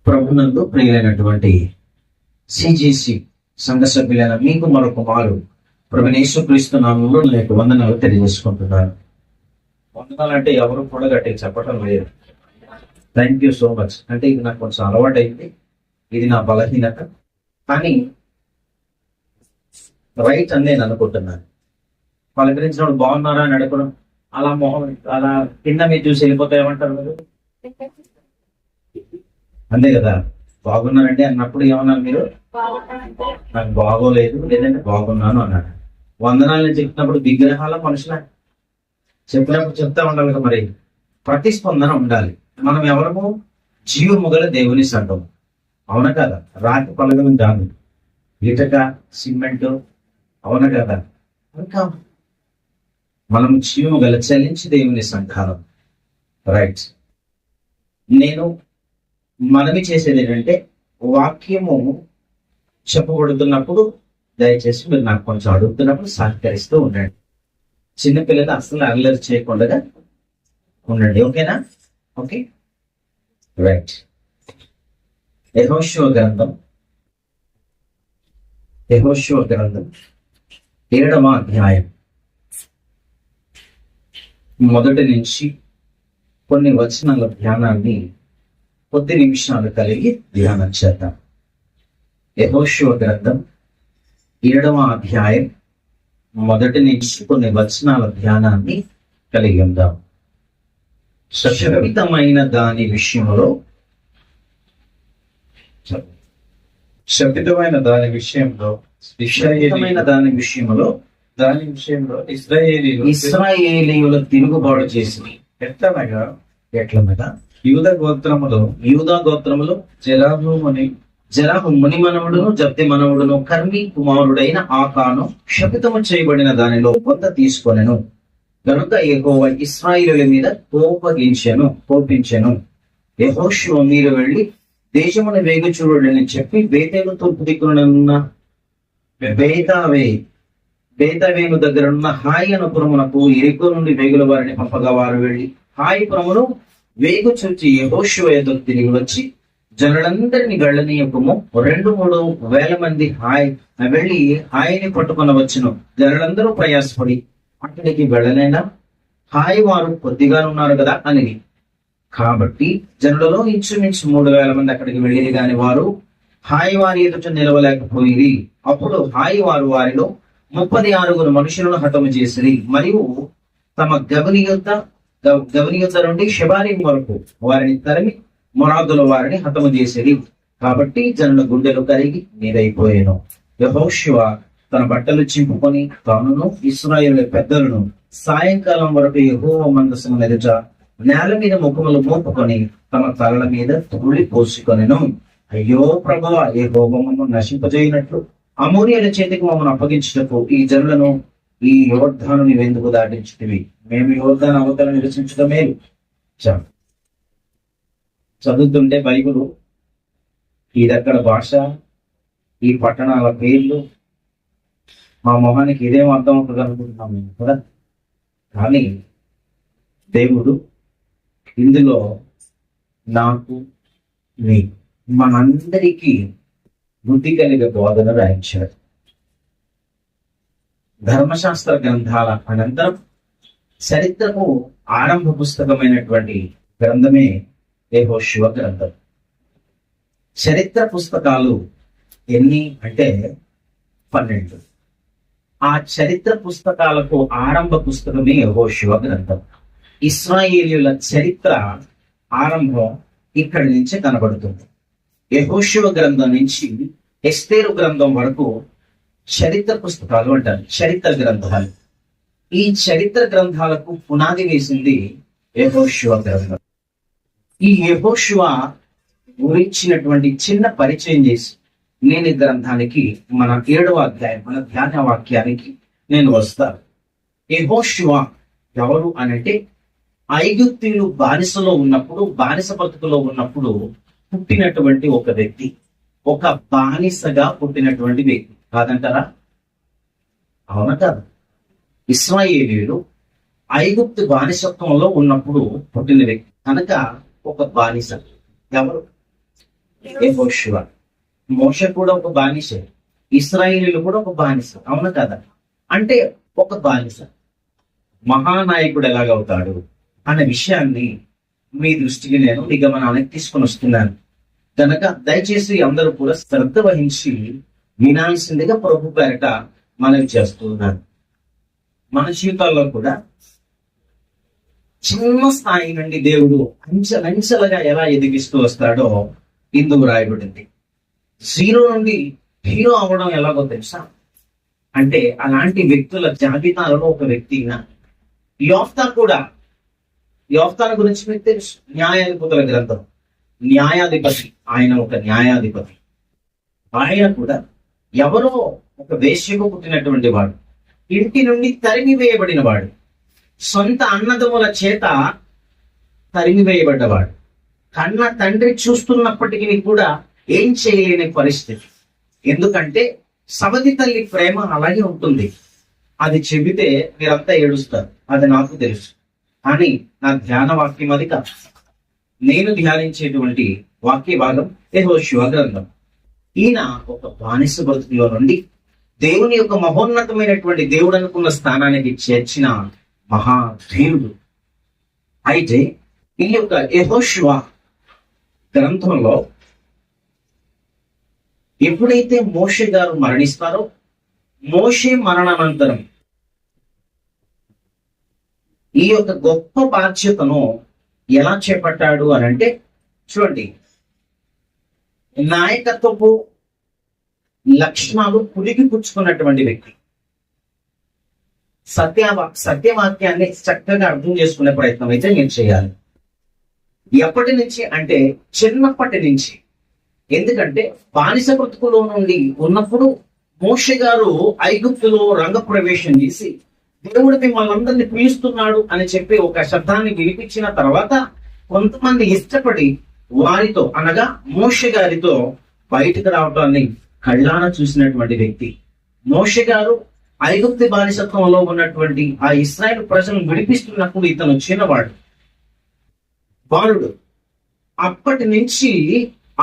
ప్రభునందు ప్రియులైనటువంటి సిజిసి సంఘ సభ్యులైన మీకు మరొక మారు ప్రభువైన యేసుక్రీస్తు నామములో నాకు వందనాలు తెలియజేసుకుంటున్నాను. వందనాలు అంటే ఎవరు కూడా గట్టిగా చెప్పటం లేదు. Thank you so much. అంటే ఇది నాకు కొంచెం అలవాటు అయింది, ఇది నా బలహీనత, కానీ రైట్ అని నేను అనుకుంటున్నాను. పలకరించినప్పుడు బాగున్నారా అని అడగడం, అలా మొహం అలా కింద మీరు చూసి వెళ్ళిపోతే ఏమంటారు మీరు? అంతే కదా, బాగున్నారండి అన్నప్పుడు ఏమన్నారు మీరు? నాకు బాగోలేదు లేదంటే బాగున్నాను అన్నాడు. వందనాలని చెప్పినప్పుడు విగ్రహాల మనుషుల చెప్పినప్పుడు చెప్తా ఉండాలి కదా, మరి ప్రతిస్పందన ఉండాలి. మనం ఎవరము? జీవము గల దేవుని సంఘం, అవునా కదా? రాతి పలకలం కాదు, ఇటక సిమెంట్, అవునా కదా? ఇంకా మనం జీవము గల చలించి దేవుని సంఘాలం. రైట్. నేను మనవి చేసేది ఏంటంటే, వాక్యము చెప్పబడుతున్నప్పుడు దయచేసి మీరు నాకు కొంచెం అడుగుతున్నప్పుడు సహకరిస్తూ ఉండండి. చిన్నపిల్లలు అసలు అల్లరి చేయకుండా ఉండండి, ఓకేనా? Okay, right. యెహోషువ గ్రంథం 7వ అధ్యాయం మొదటి నుంచి కొన్ని వచనాల ధ్యానాన్ని కొద్ది నిమిషాలు కలిగి ధ్యానం చేద్దాం. యెహోషువ గ్రంథం 7వ అధ్యాయం మొదటి నుంచి కొన్ని వచనాల ధ్యానాన్ని కలిగి ఉందాం. శపితమైన దాని విషయంలో ఇశ్రాయేలీయుల తిరుగుబాటు చేసి ఎట్లనగా యూదా గోత్రములో జెరహు ముని మనవుడును జబ్ది మనవుడును కర్మి కుమారుడైన ఆకాను శపితము చేయబడిన దానిలో కొంత తీసుకొనెను. గనుక యెహోవా ఇశ్రాయేలీయుల మీద కోపించెను. యెహోషువ మీరు వెళ్లి దేశమును వేగు చూడని చెప్పి బేతేలు తూర్పు దిక్కునున్న బేతవేను దగ్గర ఉన్న హాయి అను పురమునకు ఎరికో నుండి వేగుల వారిని పంపగా వారు వెళ్లి హాయి పురమును వేగు చూచి యెహోషువ ఎదురు తిరిగి వచ్చి జనులందరినీ వెళ్ళనీయకము, 2-3 వేల మంది వెళ్ళి హాయిని పట్టుకొని వచ్చును. జనులందరూ ప్రయాసపడి అక్కడికి వెళ్ళలేనా? హాయి వారు కొద్దిగా ఉన్నారు కదా అని. కాబట్టి జనులలో ఇంచుమించు 3,000 మంది అక్కడికి వెళ్ళేది గాని వారు హాయి వారి ఎదుట నిలవలేకపోయింది. అప్పుడు హాయి వారు వారిలో 36 మనుషులను హతము చేసిరి, మరియు తమ గవని యుద్ధ నుండి షెబారీం వరకు వారిని తరిమి మొరాదుల వారిని హతము చేసిరి. కాబట్టి జనుల గుండెలు కరిగి నీరైపోయాను. యెహోషువ తన బట్టలు చింపుకొని తానును ఇశ్రాయేలు పెద్దలను సాయంకాలం వరకు యెహోవా మందసము ఎదుట నేల మీద ముఖములు మోపుకొని తమ తలల మీద ధూళి పోసుకొనెను. అయ్యో ప్రభువా, యెహోవా మమ్మల్ని నశింపజేయనట్లు అమోరీయుల చేతికి మమ్మల్ని అప్పగించుటకు ఈ జనులను ఈ యోర్దాను నీవెందుకు దాటించితివి? మేము యోర్దాను అవతల నివసించడం మేలు. చదువుతుంటే బైబిలు ఇదక్కడ భాష, ఈ పట్టణాల పేర్లు మా మొహానికి ఇదేం అర్థం అవుతుంది అనుకుంటున్నాం మేము కదా. కానీ దేవుడు ఇందులో నాకు మనందరికీ బుద్ధి కలిగే బోధన రాయించాడు. ధర్మశాస్త్ర గ్రంథాల అనంతరం చరిత్రకు ఆరంభ పుస్తకమైనటువంటి గ్రంథమే యెహోషువ గ్రంథం. చరిత్ర పుస్తకాలు ఎన్ని అంటే 12. ఆ చరిత్ర పుస్తకాలకు ఆరంభ పుస్తకమే యెహోషువ గ్రంథం. ఇశ్రాయేలీయుల చరిత్ర ఆరంభం ఇక్కడి నుంచి కనబడుతుంది. యెహోషువ గ్రంథం నుంచి ఎస్తేరు గ్రంథం వరకు చరిత్ర పుస్తకాలు అంటారు, చరిత్ర గ్రంథాలు. ఈ చరిత్ర గ్రంథాలకు పునాది వేసింది యెహోషువ గ్రంథం. ఈ యెహోషువ గురించినటువంటి చిన్న పరిచయం చేసి నేను ఈ గ్రంథానికి మన 7వ అధ్యాయం మన ధ్యాన వాక్యానికి నేను వస్తాను. యెహోషువ ఎవరు అనంటే, ఐగుప్తీయులు బానిసలో ఉన్నప్పుడు, బానిస బతుకులో ఉన్నప్పుడు పుట్టినటువంటి ఒక వ్యక్తి, ఒక బానిసగా పుట్టినటువంటి వ్యక్తి కాదంటారా? అవునా కాదు? ఇశ్రాయేలీయులు ఐగుప్తు బానిసత్వంలో ఉన్నప్పుడు పుట్టిన వ్యక్తి కనుక ఒక బానిస. ఎవరు? యెహోషువ. మోషే కూడా ఒక బానిసే, ఇశ్రాయేలీయులు కూడా ఒక బానిస, అవును కదా? అంటే ఒక బానిస మహానాయకుడు ఎలాగవుతాడు అనే విషయాన్ని మీ దృష్టికి నేను నిగమనానికి తీసుకొని వస్తున్నాను. కనుక దయచేసి అందరూ కూడా శ్రద్ధ వహించి వినాల్సిందిగా ప్రభు పేరట మనవి చేస్తున్నాను. మన జీవితాల్లో కూడా చిన్న స్థాయి నుండి దేవుడు అంచెలంచెలుగా ఎలా ఎదిగిస్తూ వస్తాడో ఇందుకు రాయబడింది. 0 నుండి హీరో అవ్వడం ఎలాగో తెలుసా? అంటే అలాంటి వ్యక్తుల జాబితాలలో ఒక వ్యక్తి యోఫ్తాను గురించి మీకు తెలుసు. న్యాయాధిపతుల గ్రంథం, న్యాయాధిపతి, ఆయన ఒక న్యాయాధిపతి. ఆయన కూడా ఎవరో ఒక వేశ్యకు పుట్టినటువంటి వాడు, ఇంటి నుండి తరిమి వేయబడిన వాడు, సొంత అన్నదమ్ముల చేత తరిమి వేయబడ్డవాడు, కన్న తండ్రి చూస్తున్నప్పటికీ కూడా ఏం చేయలేని పరిస్థితి. ఎందుకంటే సవతి తల్లి ప్రేమ అలాగే ఉంటుంది. అది చెబితే మీరంతా ఏడుస్తారు, అది నాకు తెలుసు. కానీ నా ధ్యాన వాక్యం అది కాదు. నేను ధ్యానించేటువంటి వాక్య భాగం యెహోషువ గ్రంథం. ఈయన ఒక బానిస బ్రతుకులో నుండి దేవుని యొక్క మహోన్నతమైనటువంటి దేవుడు అనుకున్న స్థానానికి చేర్చిన మహాధీరుడు. అయితే ఈ యొక్క యెహోషువ గ్రంథంలో ఎప్పుడైతే మోషే గారు మరణిస్తారో, మోషే మరణానంతరం ఈ యొక్క గొప్ప బాధ్యతను ఎలా చేపట్టాడు అని అంటే, చూడండి, నాయకత్వపు లక్షణాలు పులికి పుచ్చుకున్నటువంటి వ్యక్తి. సత్యవాక్యాన్ని చక్కగా అర్థం చేసుకునే ప్రయత్నం అయితే నేను చేయాలి. ఎప్పటి నుంచి అంటే చిన్నప్పటి నుంచి. ఎందుకంటే బానిస బ్రతుకులో నుండి ఉన్నప్పుడు మోషే గారు ఐగుప్తులో రంగప్రవేశం చేసి దేవుడు మిమ్మల్ని అందరినీ పిలుస్తున్నాడు అని చెప్పి ఒక శబ్దాన్ని వినిపించిన తర్వాత కొంతమంది ఇష్టపడి వారితో అనగా మోషే గారితో బయటకు రావటాన్ని కళ్ళాన చూసినటువంటి వ్యక్తి. మోషే గారు ఐగుప్తి బానిసత్వంలో ఉన్నటువంటి ఆ ఇశ్రాయేలు ప్రజలను విడిపిస్తున్నప్పుడు ఇతను చిన్నవాడు, బాలుడు. అప్పటి నుంచి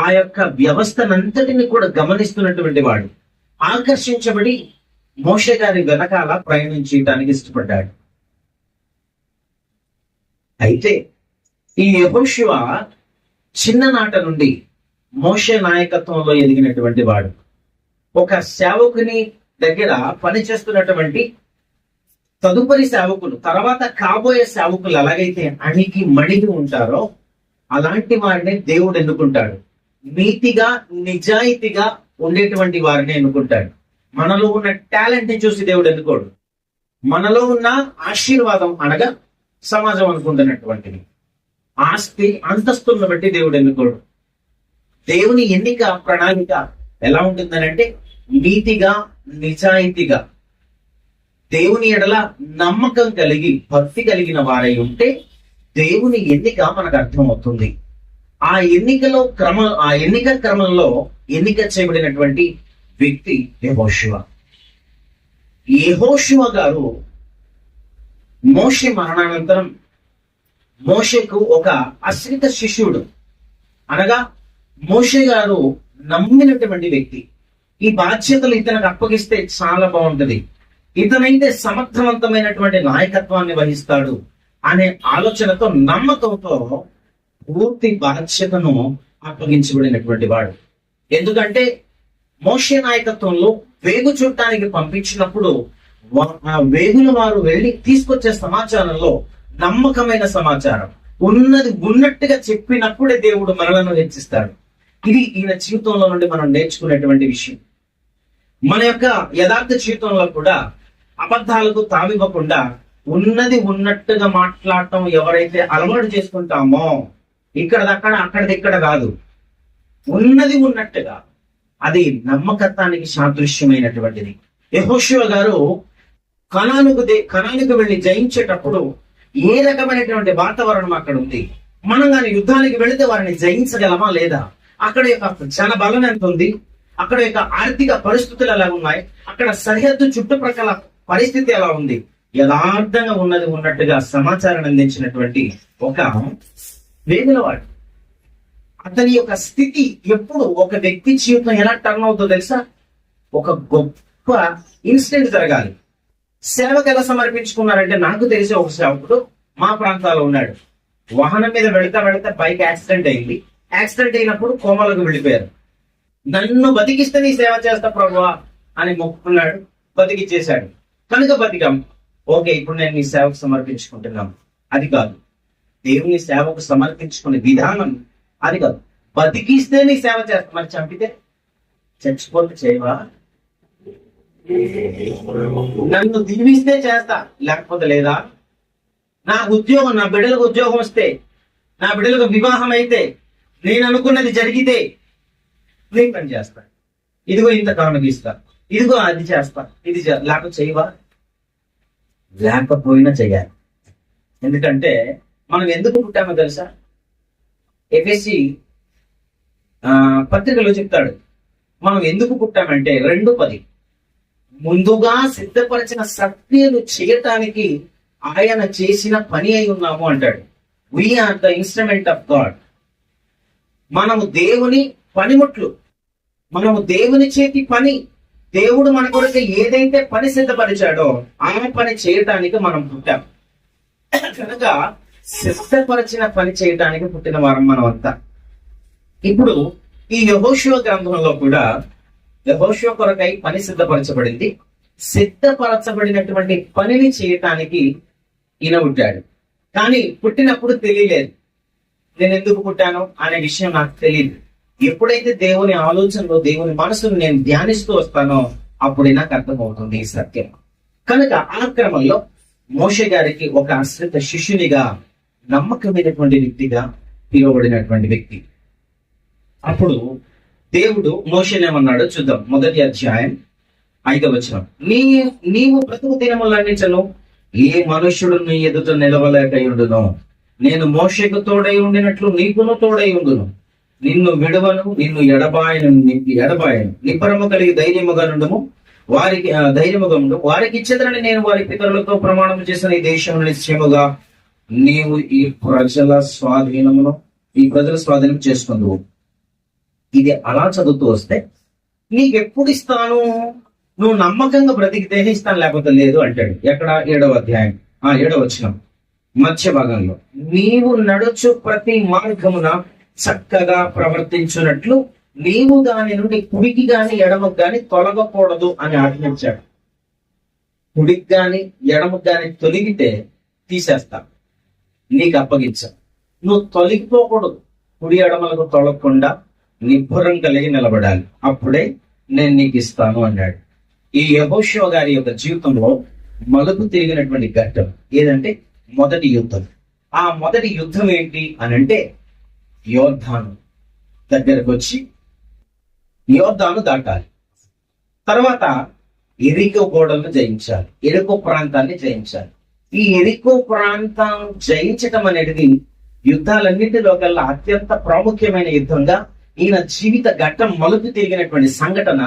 ఆ యొక్క వ్యవస్థనంతటిని కూడా గమనిస్తున్నటువంటి వాడు ఆకర్షించబడి మోషే గారి వెనకాల ప్రయాణం చేయడానికి ఇష్టపడ్డాడు. అయితే ఈ యెహోషువ చిన్ననాట నుండి మోషే నాయకత్వంలో ఎదిగినటువంటి వాడు. ఒక సేవకుని దగ్గర పనిచేస్తున్నటువంటి తదుపరి సేవకులు, తర్వాత కాబోయే సేవకులు ఎలాగైతే అణిగి మణిగి ఉంటారో అలాంటి వారిని దేవుడు ఎన్నుకుంటాడు. నీతిగా నిజాయితీగా ఉండేటువంటి వారిని ఎన్నుకుంటాడు. మనలో ఉన్న టాలెంట్ ని చూసి దేవుడు ఎన్నుకోడు. మనలో ఉన్న ఆశీర్వాదం అనగా సమాజం అనుకుంటున్నటువంటిది, ఆస్తి అంతస్తులను బట్టి దేవుడు ఎన్నుకోడు. దేవుని ఎన్నిక ప్రణాళిక ఎలా ఉంటుందనంటే నీతిగా నిజాయితీగా దేవుని ఎడల నమ్మకం కలిగి భక్తి కలిగిన వారై ఉంటే దేవుని ఎన్నిక మనకు అర్థమవుతుంది. ఆ ఎన్నిక క్రమంలో ఎన్నిక చేయబడినటువంటి వ్యక్తి యెహోషువ. యెహోషువ గారు మోషే మరణానంతరం మోషేకు ఒక ఆశ్రిత శిష్యుడు, అనగా మోషే గారు నమ్మినటువంటి వ్యక్తి. ఈ బాధ్యతలు ఇతనికి అప్పగిస్తే చాలా బాగుంటది, ఇతనైతే సమర్థవంతమైనటువంటి నాయకత్వాన్ని వహిస్తాడు అనే ఆలోచనతో, నమ్మకంతో పూర్తి బాధ్యతను అప్పగించబడినటువంటి వాడు. ఎందుకంటే మోషే నాయకత్వంలో వేగు చూడటానికి పంపించినప్పుడు ఆ వేగుల వారు వెళ్ళి తీసుకొచ్చే సమాచారంలో నమ్మకమైన సమాచారం ఉన్నది ఉన్నట్టుగా చెప్పినప్పుడే దేవుడు మనలను హెచ్చిస్తాడు. ఇది ఈయన జీవితంలో నుండి మనం నేర్చుకునేటువంటి విషయం. మన యొక్క యథార్థ జీవితంలో కూడా అబద్ధాలకు తావివ్వకుండా ఉన్నది ఉన్నట్టుగా మాట్లాడటం ఎవరైతే అలవాటు చేసుకుంటామో, ఇక్కడదక్కడ అక్కడిక్కడ కాదు, ఉన్నది ఉన్నట్టుగా, అది నమ్మకత్వానికి సాదృశ్యమైనటువంటిది. యెహోషువ గారు కనానుకు వెళ్ళి జయించేటప్పుడు ఏ రకమైనటువంటి వాతావరణం అక్కడ ఉంది? మనం కానీ యుద్ధానికి వెళితే వారిని జయించగలమా లేదా? అక్కడ యొక్క జన బలం ఎంత ఉంది? అక్కడ యొక్క ఆర్థిక పరిస్థితులు ఎలా ఉన్నాయి? అక్కడ సరిహద్దు చుట్టుప్రక్కల పరిస్థితి ఎలా ఉంది? యథార్థంగా ఉన్నది ఉన్నట్టుగా సమాచారం అందించినటువంటి ఒక వేగులవాడు. ఆ అతని యొక్క స్థితి ఎప్పుడు ఒక వ్యక్తి జీవితం ఎలా టర్న్ అవుతుందో తెలుసా? ఒక గొప్ప ఇన్సిడెంట్ జరగాలి. సేవకు ఎలా సమర్పించుకున్నారంటే, నాకు తెలిసి ఒక సేవకుడు మా ప్రాంతాల్లో ఉన్నాడు. వాహనం మీద వెళితే బైక్ యాక్సిడెంట్ అయింది. యాక్సిడెంట్ అయినప్పుడు కోమలకు వెళ్ళిపోయారు. నన్ను బతికిస్తే నీ సేవ చేస్తా ప్రభువా అని మొక్కుకున్నాడు. బతికిచ్చేశాడు. కనుక బతికాం. ఓకే, ఇప్పుడు నేను నీ సేవకు సమర్పించుకుంటున్నాను. అది కాదు దేవుని సేవకు సమర్పించుకునే విధానం. అది కాదు, బతికిస్తే నీ సేవ చేస్తా. మరి చంపితే చచ్చిపోతే చేయవా? నన్ను దీవిస్తే చేస్తా, లేకపోతే లేదా? నా ఉద్యోగం, నా బిడ్డలకు ఉద్యోగం వస్తే, నా బిడ్డలకు వివాహం అయితే, నేను అనుకున్నది జరిగితే నేను పని చేస్తా. ఇదిగో ఇంత కానుగిస్తా, ఇదిగో అది చేస్తా, ఇది లేకపోతే చేయవా? లేకపోయినా చెయ్యాలి. ఎందుకంటే మనం ఎందుకు పుట్టామో తెలుసా? ఎఫెసీ పత్రికలో చెప్తాడు మనం ఎందుకు పుట్టామంటే 2:10 ముందుగా సిద్ధపరిచిన సత్క్రియలు చేయటానికి ఆయన చేసిన పని అయి ఉన్నాము అంటాడు. We are the instrument of God. మనము దేవుని పనిముట్లు, మనము దేవుని చేతి పని. దేవుడు మన కొరకు ఏదైతే పని సిద్ధపరిచాడో ఆ పని చేయటానికి మనం పుట్టాం. కనుక సిద్ధపరిచిన పని చేయడానికి పుట్టిన వారం మనం అంతా. ఇప్పుడు ఈ యెహోషువ గ్రంథంలో కూడా యెహోషువ కొరకై పని సిద్ధపరచబడింది. సిద్ధపరచబడినటువంటి పనిని చేయటానికి ఈయన పుట్టాడు. కానీ పుట్టినప్పుడు తెలియలేదు నేను ఎందుకు పుట్టాను అనే విషయం నాకు తెలియదు. ఎప్పుడైతే దేవుని ఆలోచనలో, దేవుని మనసును నేను ధ్యానిస్తూ వస్తానో అప్పుడే నాకు అర్థమవుతుంది ఈ సత్యం. కనుక ఆ క్రమంలో మోషే గారికి ఒక ఆశ్రిత శిష్యునిగా, నమ్మకమైనటువంటి వ్యక్తిగా పిలువబడినటువంటి వ్యక్తి. అప్పుడు దేవుడు మోషేనేమన్నాడో చూద్దాం. 1వ అధ్యాయం 5వ వచనం. నీవు బ్రతుకు దినములన్నిటిలో ఏ మనుష్యుడు నీ ఎదుట నిలవలేకయుండును. నేను మోషేకు తోడై ఉండినట్లు నీకును తోడై ఉండును. నిన్ను విడవను, నిన్ను ఎడబాయను, నిబ్బరము కలిగి ధైర్యముగా నుండుము. వారికి ఇచ్చేదని నేను వారి పితరులతో ప్రమాణం చేసిన ఈ దేశం నిశ్చయముగా నీవు ఈ ప్రజల స్వాధీనం చేసుకుందువు. ఇది అలా చదువుతూ వస్తే నీకెప్పుడు ఇస్తాను, నువ్వు నమ్మకంగా బ్రతికితేనే ఇస్తాను, లేకపోతే లేదు అంటాడు. ఎక్కడ? 7వ అధ్యాయం 7వ వచనం మధ్య భాగంలో. నీవు నడుచు ప్రతి మార్గమున చక్కగా ప్రవర్తించున్నట్లు నీవు దాని నుండి కుడికి గాని ఎడమకు గాని తొలగకూడదు అని ఆజ్ఞించాడు. కుడికి గాని ఎడమకు గాని తొలగితే తీసేస్తా, నీకు అప్పగించా. నువ్వు తొలగిపోకూడదు. కుడి ఎడమలకు తొలగకుండా నిబ్బరం కలిగి నిలబడాలి. అప్పుడే నేను నీకు ఇస్తాను అన్నాడు. ఈ యెహోషువ గారి యొక్క జీవితంలో మలుపు తిరిగినటువంటి ఘట్టం ఏదంటే మొదటి యుద్ధం. ఆ మొదటి యుద్ధం ఏంటి అనంటే యోర్దాను దగ్గరకు వచ్చి యోర్దాను దాటాలి. తర్వాత ఎరికో గోడలను జయించాలి, ఎరికో ప్రాంతాన్ని జయించాలి. ఈ ఎరికో ప్రాంతం జయించటం అనేది యుద్ధాలన్నింటిలో కల్లా అత్యంత ప్రాముఖ్యమైన యుద్ధంగా ఈయన జీవిత ఘట్టం మలుపు తిరిగినటువంటి సంఘటన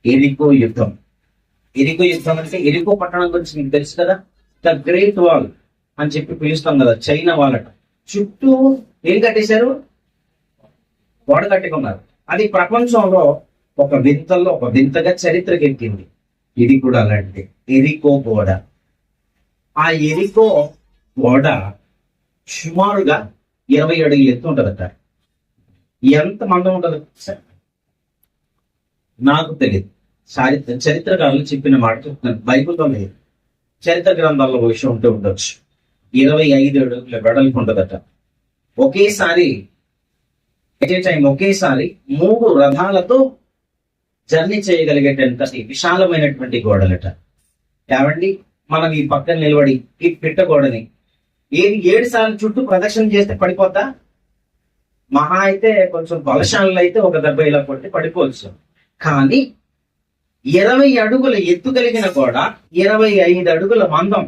ఎరికో యుద్ధం. ఎరికో యుద్ధం అంటే ఎరికో పట్టణం గురించి మీకు తెలుసు కదా, ద గ్రేట్ వాల్ అని చెప్పి పిలుస్తాం కదా, చైనా వాళ్ళట. చుట్టూ ఏం కట్టేశారు? గోడ కట్టుకున్నారు. అది ప్రపంచంలో ఒక వింతగా చరిత్రకి ఎక్కింది. ఇది కూడా అలాంటి ఎరికో గోడ. ఆ ఎరికో గోడ సుమారుగా 20 అడుగులు ఎత్తు ఉంటదట. ఎంత మందం ఉంటది నాకు తెలియదు. చరిత్రకారులు చెప్పిన మాట చెప్తున్నాను, బైబిల్లో లేదు. చరిత్ర గ్రంథాల్లో విషయం ఉంటూ ఉండొచ్చు. 25 అడుగుల వెడల్పు ఉంటదట. ఒకేసారి 3 రథాలతో జర్నీ చేయగలిగేటంతటి విశాలమైనటువంటి గోడలట. ఏమండి, మనం ఈ పక్కన నిలబడి ఈ పిట్టగోడని 7 సార్లు చుట్టూ ప్రదక్షిణ చేస్తే పడిపోతా? మహా అయితే కొంచెం బలశాలు అయితే ఒక దెబ్బ ఇలా కొట్టి పడిపోవచ్చు. కానీ 20 అడుగుల ఎత్తు కలిగిన గోడ, 25 అడుగుల మందం,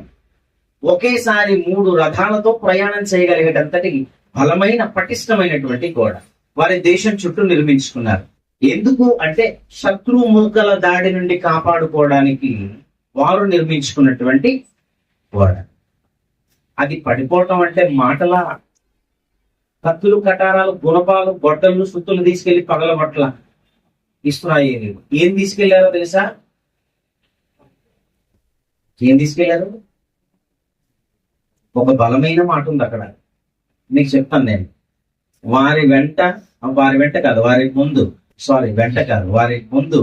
ఒకేసారి 3 రథాలతో ప్రయాణం చేయగలిగేటంతటి బలమైన పటిష్టమైనటువంటి గోడ వారి దేశం చుట్టూ నిర్మించుకున్నారు. ఎందుకు అంటే శత్రు మూకల దాడి నుండి కాపాడుకోవడానికి వారు నిర్మించుకున్నటువంటి గోడ. అది పడిపోవటం అంటే మాటలా? కత్తులు, కటారాలు, గుణపాలు, గొడ్డళ్ళు, సుత్తులు తీసుకెళ్లి పగలగొట్ల ఇశ్రాయేలీయులు. ఏం తీసుకెళ్లారో తెలుసా? ఏం తీసుకెళ్లారు? ఒక బలమైన మాట ఉంది అక్కడ, మీకు చెప్తాను నేను. వారి వెంట కాదు, వారి ముందు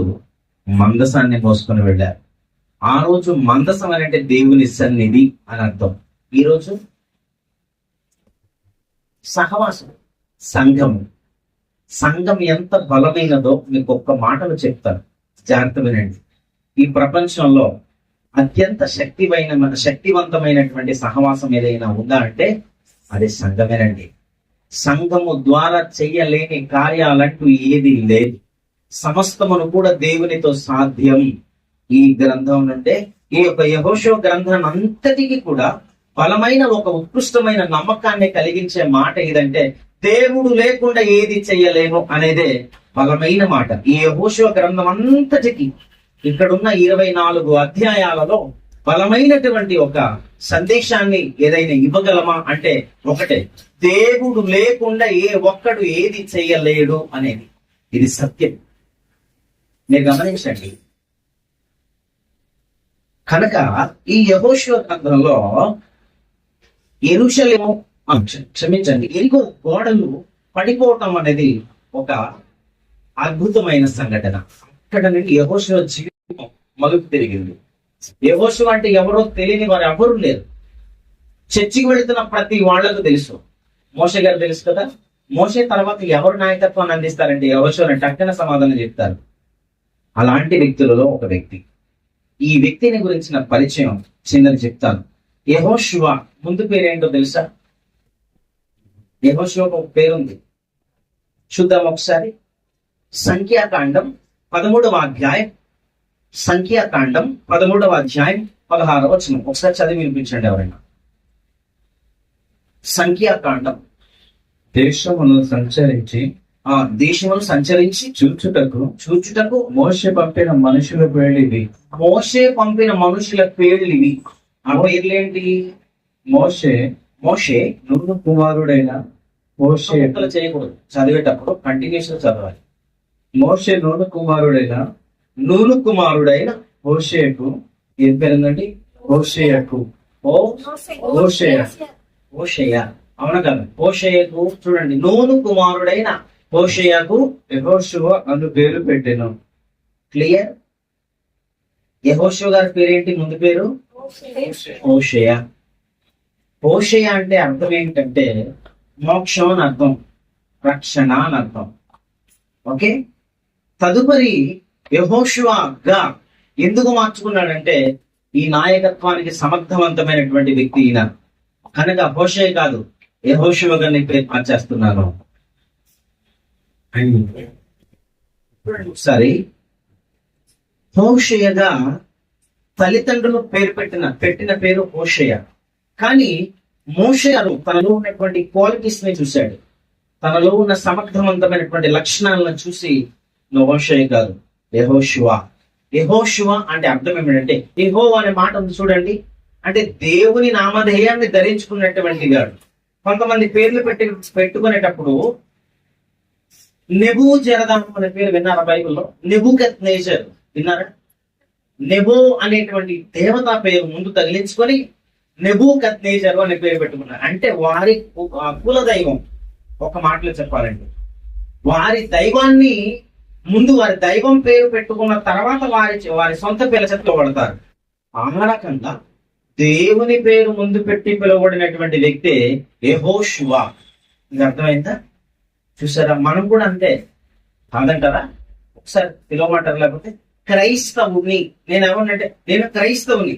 మందసాన్ని మోసుకొని వెళ్ళారు. ఆ రోజు మందసం అంటే దేవుని సన్నిధి అని అర్థం. ఈరోజు సహవాసం, సంఘం ఎంత బలమైనదో మీకు ఒక్క మాటలు చెప్తాను, జాగ్రత్త వినండి. ఈ ప్రపంచంలో అత్యంత శక్తివంతమైనటువంటి సహవాసం ఏదైనా ఉందా అంటే అది సంఘమేనండి. సంఘము ద్వారా చెయ్యలేని కార్యాలంటూ ఏది లేదు. సమస్తమును కూడా దేవునితో సాధ్యం. ఈ గ్రంథం నుండే, ఈ యొక్క యెహోషువ గ్రంథం అంతటికి కూడా బలమైన ఒక ఉత్కృష్టమైన నమ్మకాన్ని కలిగించే మాట ఏదంటే దేవుడు లేకుండా ఏది చెయ్యలేము అనేదే బలమైన మాట. ఈ యెహోషువ గ్రంథం అంతటికి ఇక్కడున్న 24 అధ్యాయాలలో బలమైనటువంటి ఒక సందేశాన్ని ఏదైనా ఇవ్వగలమా అంటే ఒకటే, దేవుడు లేకుండా ఒక్కడు ఏది చెయ్యలేడు అనేది. ఇది సత్యం, మీరు గమనించండి. కనుక ఈ యెహోషువ గ్రంథంలో యెరూషలేము ఎరికో గోడలు పడిపోవటం అనేది ఒక అద్భుతమైన సంఘటన. అక్కడ నుండి యెహోషువ జీవితం మలుపు తిరిగింది. యెహోషువ అంటే ఎవరో తెలియని వారు ఎవరు లేరు. చర్చికి వెళుతున్న ప్రతి వాళ్లకు తెలుసు. మోషే గారు తెలుసు కదా. మోషే తర్వాత ఎవరు నాయకత్వాన్ని అందిస్తారంటే యెహోషువ టక్కన సమాధానం చెప్తారు. అలాంటి వ్యక్తులలో ఒక వ్యక్తి. ఈ వ్యక్తిని గురించిన పరిచయం చిన్నది చెప్తాను. యెహోషువ ముందు పేరేంటో తెలుసా? యెహోషువకు ఒక పేరుంది, చూద్దాం ఒకసారి. సంఖ్యాకాండం 13వ అధ్యాయం, 16వ వచనం ఒకసారి చదివి వినిపించండి ఎవరైనా. సంఖ్యాకాండం. దేశమును సంచరించి చూచుటకు మోషే పంపిన మనుషుల పేర్లు ఇవి. ఆ పేర్లేంటి? మోషే నూను కుమారుడైన చేయకూడదు, చదివేటప్పుడు కంటిన్యూషన్ చదవాలి. మోషే నూను కుమారుడైన హోషేకు. ఏం పేరుందండి? హోషేయకు. హోషేయ అవును కదా. హోషేయకు చూడండి, నూను కుమారుడైన హోషేయకు యెహోషువ అను పేరు పెట్టెను. క్లియర్. యెహోషువ గారి పేరేంటి? ముందు పేరు హోషేయ. హోషేయ అంటే అర్థం ఏంటంటే మోక్షం అని అర్థం, రక్షణ అని అర్థం. ఓకే. తదుపరి యెహోషువగా ఎందుకు మార్చుకున్నాడంటే ఈ నాయకత్వానికి సమర్థవంతమైనటువంటి వ్యక్తి ఈయన కనుక హోషేయ కాదు, యెహోషువగా నీ పేరు మార్చేస్తున్నాను. సరే, హోషేయగా తల్లిదండ్రులు పెట్టిన పేరు హోషేయ. కానీ మోషే తనలో ఉన్నటువంటి క్వాలిటీస్ ని చూశాడు, తనలో ఉన్న సమర్థవంతమైనటువంటి లక్షణాలను చూసి నువ్వు హోషేయ కాదు, యెహోషువ. యెహోషువ అంటే అర్థం ఏమిటంటే, యెహోవా అనే మాట ఉంది చూడండి, అంటే దేవుని నామధేయాన్ని ధరించుకున్నటువంటి వాడు. కొంతమంది పేర్లు పెట్టుకునేటప్పుడు నెబూజరదాను అనే పేరు విన్నారా బైబిల్లో? నెబుకద్నెజర్ విన్నారా? నెబో అనేటువంటి దేవతా పేరు ముందు తగిలించుకొని నెబూకద్నెజరు అనే పేరు పెట్టుకున్నారు. అంటే వారి కుల దైవం, ఒక మాటలో చెప్పాలంటే వారి దైవాన్ని ముందు వారి దైవం పేరు పెట్టుకున్న తర్వాత వారి సొంత పేర్ల చేత పిలువబడతారు. ఆ రకంగా దేవుని పేరు ముందు పెట్టి పిలువబడినటువంటి వ్యక్తే యెహోషువ. ఇది అర్థమైందా? చూసారా? మనం కూడా అంతే కాదంటారా? ఒకసారి పిలవమంటారు. లేకపోతే క్రైస్తవుని, నేను ఎవరినంటే నేను క్రైస్తవుని,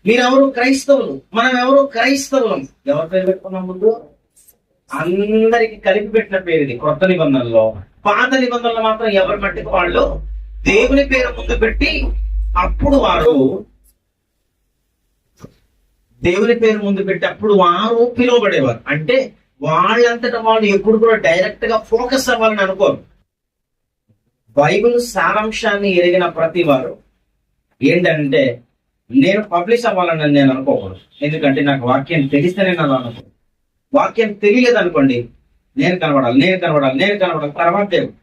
మీరెవరు క్రైస్తవులు, మనం ఎవరు క్రైస్తవులం. ఎవరి పేరు పెట్టుకున్నాం ముందు? అందరికి కలిపి పెట్టిన పేరు ఇది కొత్త నిబంధనలో. పాత నిబంధనలు మాత్రం ఎవరి మట్టికి వాళ్ళు దేవుని పేరు ముందు పెట్టి అప్పుడు వారు పిలువబడేవారు. అంటే వాళ్ళంతటా వాళ్ళు ఎప్పుడు కూడా డైరెక్ట్ గా ఫోకస్ అవ్వాలని అనుకోరు. బైబిల్ సారాంశాన్ని ఎరిగిన ప్రతి వారు ఏంటంటే నేను పబ్లిష్ అవ్వాలని నేను అనుకోకూడదు. ఎందుకంటే నాకు వాక్యం తెలిస్తేనే నేను అనుకో. వాక్యం తెలియలేదు అనుకోండి, నేను కనబడాలి, నేను కనబడాలి, నేను కనబడాలి. తర్వాత దేవుడు.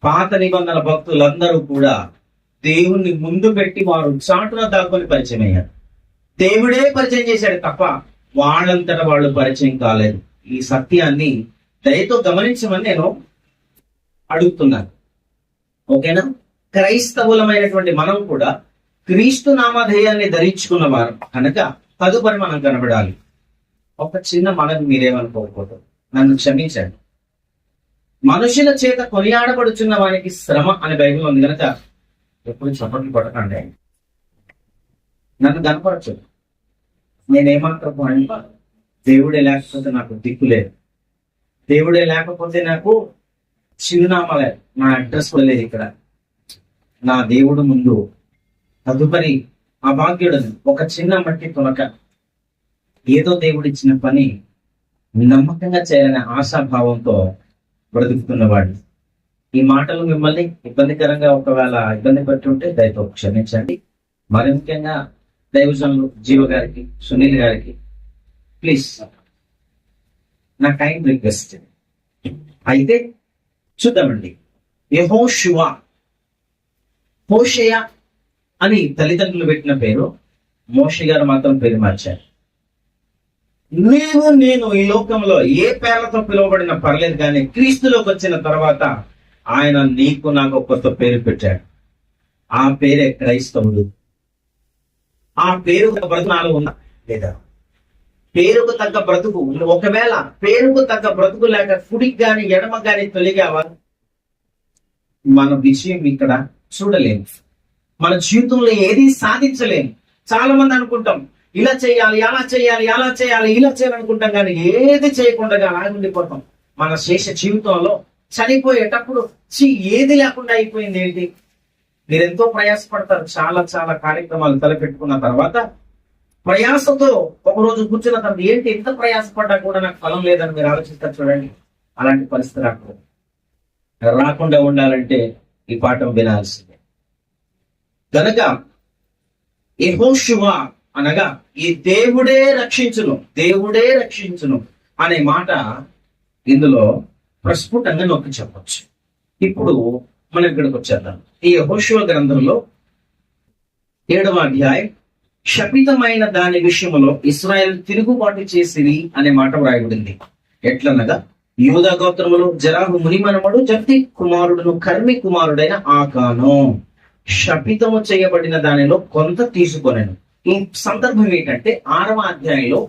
పాత నిబంధనల భక్తులందరూ కూడా దేవుణ్ణి ముందు పెట్టి వారు చాటున దాక్కుని పరిచయం అయ్యారు. దేవుడే పరిచయం చేశాడు తప్ప వాళ్ళంతటా వాళ్ళు పరిచయం కాలేదు. ఈ సత్యాన్ని దయతో గమనించమని నేను అడుగుతున్నాను. ఓకేనా? క్రైస్తవులమైనటువంటి మనం కూడా క్రీస్తు నామధేయాన్ని ధరించుకున్న వారు కనుక తదుపరి మనం కనబడాలి. ఒక చిన్న మనం మీరేమనుకోకూడదు, నన్ను క్షమించండి. మనుషుల చేత కొనియాడబడుచున్న వానికి శ్రమ అని బైబిల్ ఉంది కనుక ఎప్పుడు చప్పట్లు కొట్టకండి. నన్ను కనపడచ్చు. నేనేమాత్రం దేవుడే లేకపోతే నాకు దిక్కు లేదు, దేవుడే లేకపోతే నాకు చిరునామా లేదు, నా అడ్రస్ కూడా లేదు ఇక్కడ. నా దేవుడు ముందు తదుపరి అభాగ్యుడని ఒక చిన్న మట్టి తునక ఏదో దేవుడు ఇచ్చిన పని నమ్మకంగా చేయాలనే ఆశాభావంతో బ్రతుకుతున్నవాడు. ఈ మాటలు మిమ్మల్ని ఇబ్బందికరంగా ఒకవేళ ఇబ్బంది పెట్టి ఉంటే దయతో క్షమించండి. మరి ముఖ్యంగా దైవజనులు జీవ గారికి, సునీల్ గారికి ప్లీజ్ నా టైం రిక్వెస్ట్. అయితే చూద్దామండి. యెహోషువ, హోషేయ అని తల్లిదండ్రులు పెట్టిన పేరు, మోషే గారు మాత్రం పేరు మార్చారు. నేను ఈ లోకంలో ఏ పేర్లతో పిలువబడిన పర్లేదు కానీ క్రీస్తులోకి వచ్చిన తర్వాత ఆయన నీకు నాకు కొత్త పేరు పెట్టాడు. ఆ పేరే క్రైస్తవుడు. ఆ పేరు బ్రతుకు నాలో ఉందా లేదా? పేరుకు తగ్గ బ్రతుకు, ఒకవేళ పేరుకు తగ్గ బ్రతుకు లేక కుడికి గాని ఎడమ గాని తొలిగావా, మన విషయం ఇక్కడ చూడలేము. మన జీవితంలో ఏది సాధించలేము. చాలా మంది అనుకుంటాం ఇలా చేయాలి, అలా చేయాలి, అలా చేయాలి, ఇలా చేయాలనుకుంటాం కానీ ఏది చేయకుండా అలాగే ఉండిపోతాం. మన శేష జీవితంలో చనిపోయేటప్పుడు ఏది లేకుండా అయిపోయింది ఏంటి? మీరెంతో ప్రయాసపడతారు. చాలా చాలా కార్యక్రమాలు తలపెట్టుకున్న తర్వాత ప్రయాసతో ఒకరోజు కూర్చున్న తర్వాత ఏంటి ఎంత ప్రయాసపడ్డా కూడా నాకు ఫలం లేదని మీరు ఆలోచిస్తారు. చూడండి, అలాంటి పరిస్థితి రాకుండా ఉండాలంటే ఈ పాఠం వినాల్సిందే. కనుక యెహోషువ అనగా ఈ దేవుడే రక్షించును, దేవుడే రక్షించును అనే మాట ఇందులో ప్రస్ఫుటంగా నొక్కి చెప్పచ్చు. ఇప్పుడు మనం ఇక్కడికి వచ్చేద్దాం. ఈ యెహోషువ గ్రంథంలో 7వ అధ్యాయం, శపితమైన దాని విషయంలో ఇశ్రాయేలు తిరుగుబాటు చేసిరి అనే మాట వ్రాయబడింది. ఎట్లనగా యూదా గోత్రములో జరాహు మునిమనమడు జప్తి కుమారుడును కర్మి కుమారుడైన ఆకాను శపితము చేయబడిన దానిలో కొంత తీసుకొనెను. ఈ సందర్భం ఏంటంటే 6వ అధ్యాయంలో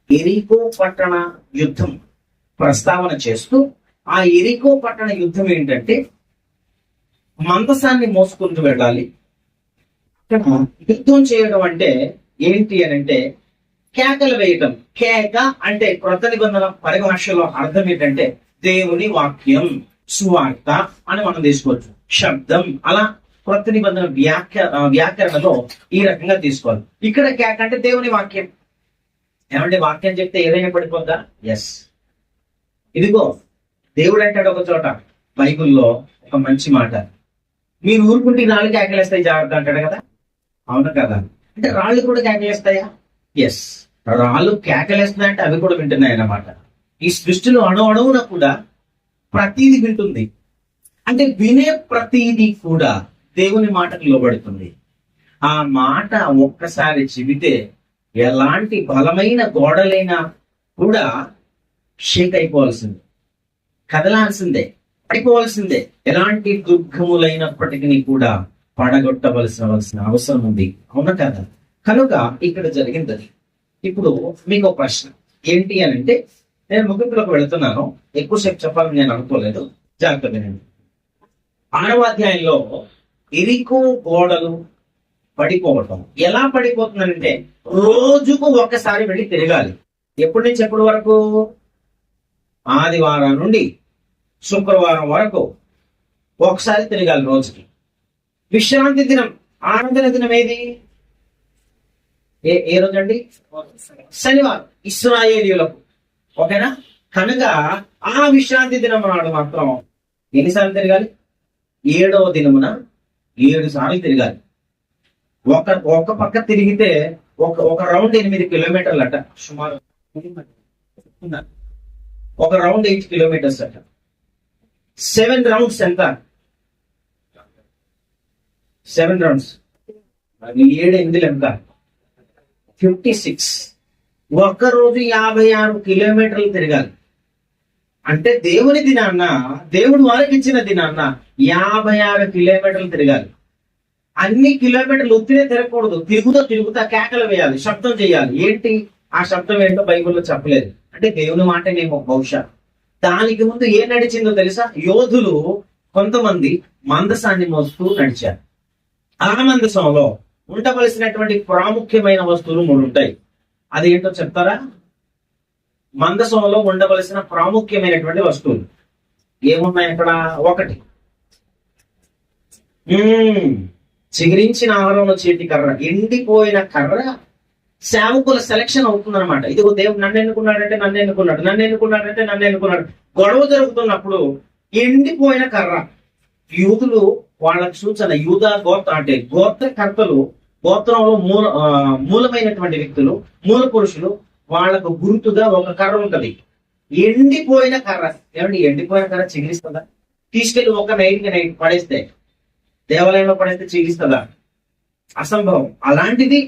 ఎరికో పట్టణ యుద్ధం ప్రస్తావన చేస్తూ, ఆ ఎరికో పట్టణ యుద్ధం ఏంటంటే మందసాన్ని మోసుకుంటూ వెళ్ళాలి. యుద్ధం చేయడం అంటే ఏంటి అని అంటే కేకలు వేయటం. కేక అంటే క్రొత్త నిబంధన పరిభాషలో అర్థం ఏంటంటే దేవుని వాక్యం, సువార్త అని మనం తీసుకోవచ్చు. శబ్దం, అలా క్రొత్త నిబంధన వ్యాకరణలో ఈ రకంగా తీసుకోవాలి. ఇక్కడ కేక అంటే దేవుని వాక్యం. ఏమంటే వాక్యం చెప్తే ఏదైనా పడిపోద్దా? ఎస్. ఇదిగో దేవుడు అంటాడు ఒక చోట బైబిల్లో ఒక మంచి మాట, మీరు ఊరుకుంటే రాళ్ళు కేకలేస్తాయి జాగ్రత్త అంటాడు కదా. అవును కదా? అంటే రాళ్ళు కూడా కేకలేస్తాయా? ఎస్, రాళ్ళు కేకలేస్తున్నాయంటే అవి కూడా వింటున్నాయి అన్నమాట. ఈ సృష్టిలో అణువున కూడా ప్రతీది వింటుంది. అంటే వినే ప్రతీది కూడా దేవుని మాటకు లోబడుతుంది. ఆ మాట ఒక్కసారి చెబితే ఎలాంటి బలమైన గోడలైనా కూడా షేక్ అయిపోవాల్సిందే, కదలాల్సిందే, పడిపోవాల్సిందే. ఎలాంటి దుర్గములైనప్పటికీ కూడా పడగొట్టవలసిన అవసరం ఉంది. అవునా కదా? కనుక ఇక్కడ జరిగింది అది. ఇప్పుడు మీకు ప్రశ్న ఏంటి అని అంటే, నేను ముగింపులోకి వెళుతున్నాను, ఎక్కువసేపు చెప్పాలని నేను అనుకోలేదు, జాగ్రత్త వినండి. 6వ అధ్యాయంలో ఎరికో గోడలు పడిపోవటం ఎలా పడిపోతుందంటే రోజుకు ఒక్కసారి వెళ్ళి తిరగాలి. ఎప్పటి నుంచి ఎప్పటి వరకు? ఆదివారం నుండి శుక్రవారం వరకు ఒకసారి తిరగాలి రోజుకి. విశ్రాంతి దినం, ఆనంద దినం ఏది? ఏ రోజు అండి? శనివారం, ఇశ్రాయేలీయులకు. ఓకేనా? కనుక ఆ విశ్రాంతి దినం నాడు మాత్రం ఎన్నిసార్లు తిరగాలి? 7వ దినమున 7 సార్లు తిరగాలి. ఒక పక్క తిరిగితే ఒక రౌండ్ 8 కిలోమీటర్లు అట సుమారు. ఒక రౌండ్ 8 కిలోమీటర్స్ అట. 7 రౌండ్స్ ఎంత? 7 రౌండ్స్ 7 ఎంత? 56. ఒక్కరోజు 56 కిలోమీటర్లు తిరగాలి. అంటే దేవుని దినాన్న, దేవుడు వారికి ఇచ్చిన దినాన్న 56 కిలోమీటర్లు తిరగాలి. అన్ని కిలోమీటర్లు ఒత్తిడే తిరగకూడదు. తిరుగుతా కేకలు వేయాలి, శబ్దం చేయాలి. ఏంటి ఆ శబ్దం ఏంటో బైబిల్లో చెప్పలేదు. అంటే దేవుని మాటనేమో బహుశా. దానికి ముందు ఏం నడిచిందో తెలుసా? యోధులు కొంతమంది మందసాన్ని మోస్తూ నడిచారు. ఆ మందసంలో ఉండవలసినటువంటి ప్రాముఖ్యమైన వస్తువులు 3 ఉంటాయి. అది ఏంటో చెప్తారా? మందసంలో ఉండవలసిన ప్రాముఖ్యమైనటువంటి వస్తువులు ఏమున్నాయి అక్కడ? 1 చిగురించిన ఆహారంలో చేతి కర్ర, ఎండిపోయిన కర్ర. సేవకుల సెలక్షన్ అవుతుందన్నమాట. ఇదిగో దేవుడు నన్ను ఎన్నుకున్నాడంటే నన్ను ఎన్నుకున్నాడు, నన్ను ఎన్నుకున్నాడంటే నన్ను ఎన్నుకున్నాడు. గొడవ జరుగుతున్నప్పుడు ఎండిపోయిన కర్ర. యూదులు వాళ్ళకు సూచన, యూదా గోత్ర అంటే గోత్రకర్తలు, గోత్రంలో మూలమైనటువంటి వ్యక్తులు, మూల పురుషులు, వాళ్ళకు గుర్తుగా ఒక కర్ర ఉంటది. ఎండిపోయిన కర్ర. ఏమండి ఎండిపోయిన కర్ర చిగిరిస్తుందా? తీసుకెళ్లి ఒక నైట్ పడేస్తే, దేవాలయంలో పడేస్తే చిగిరిస్తుందా? అసంభవం. అలాంటిది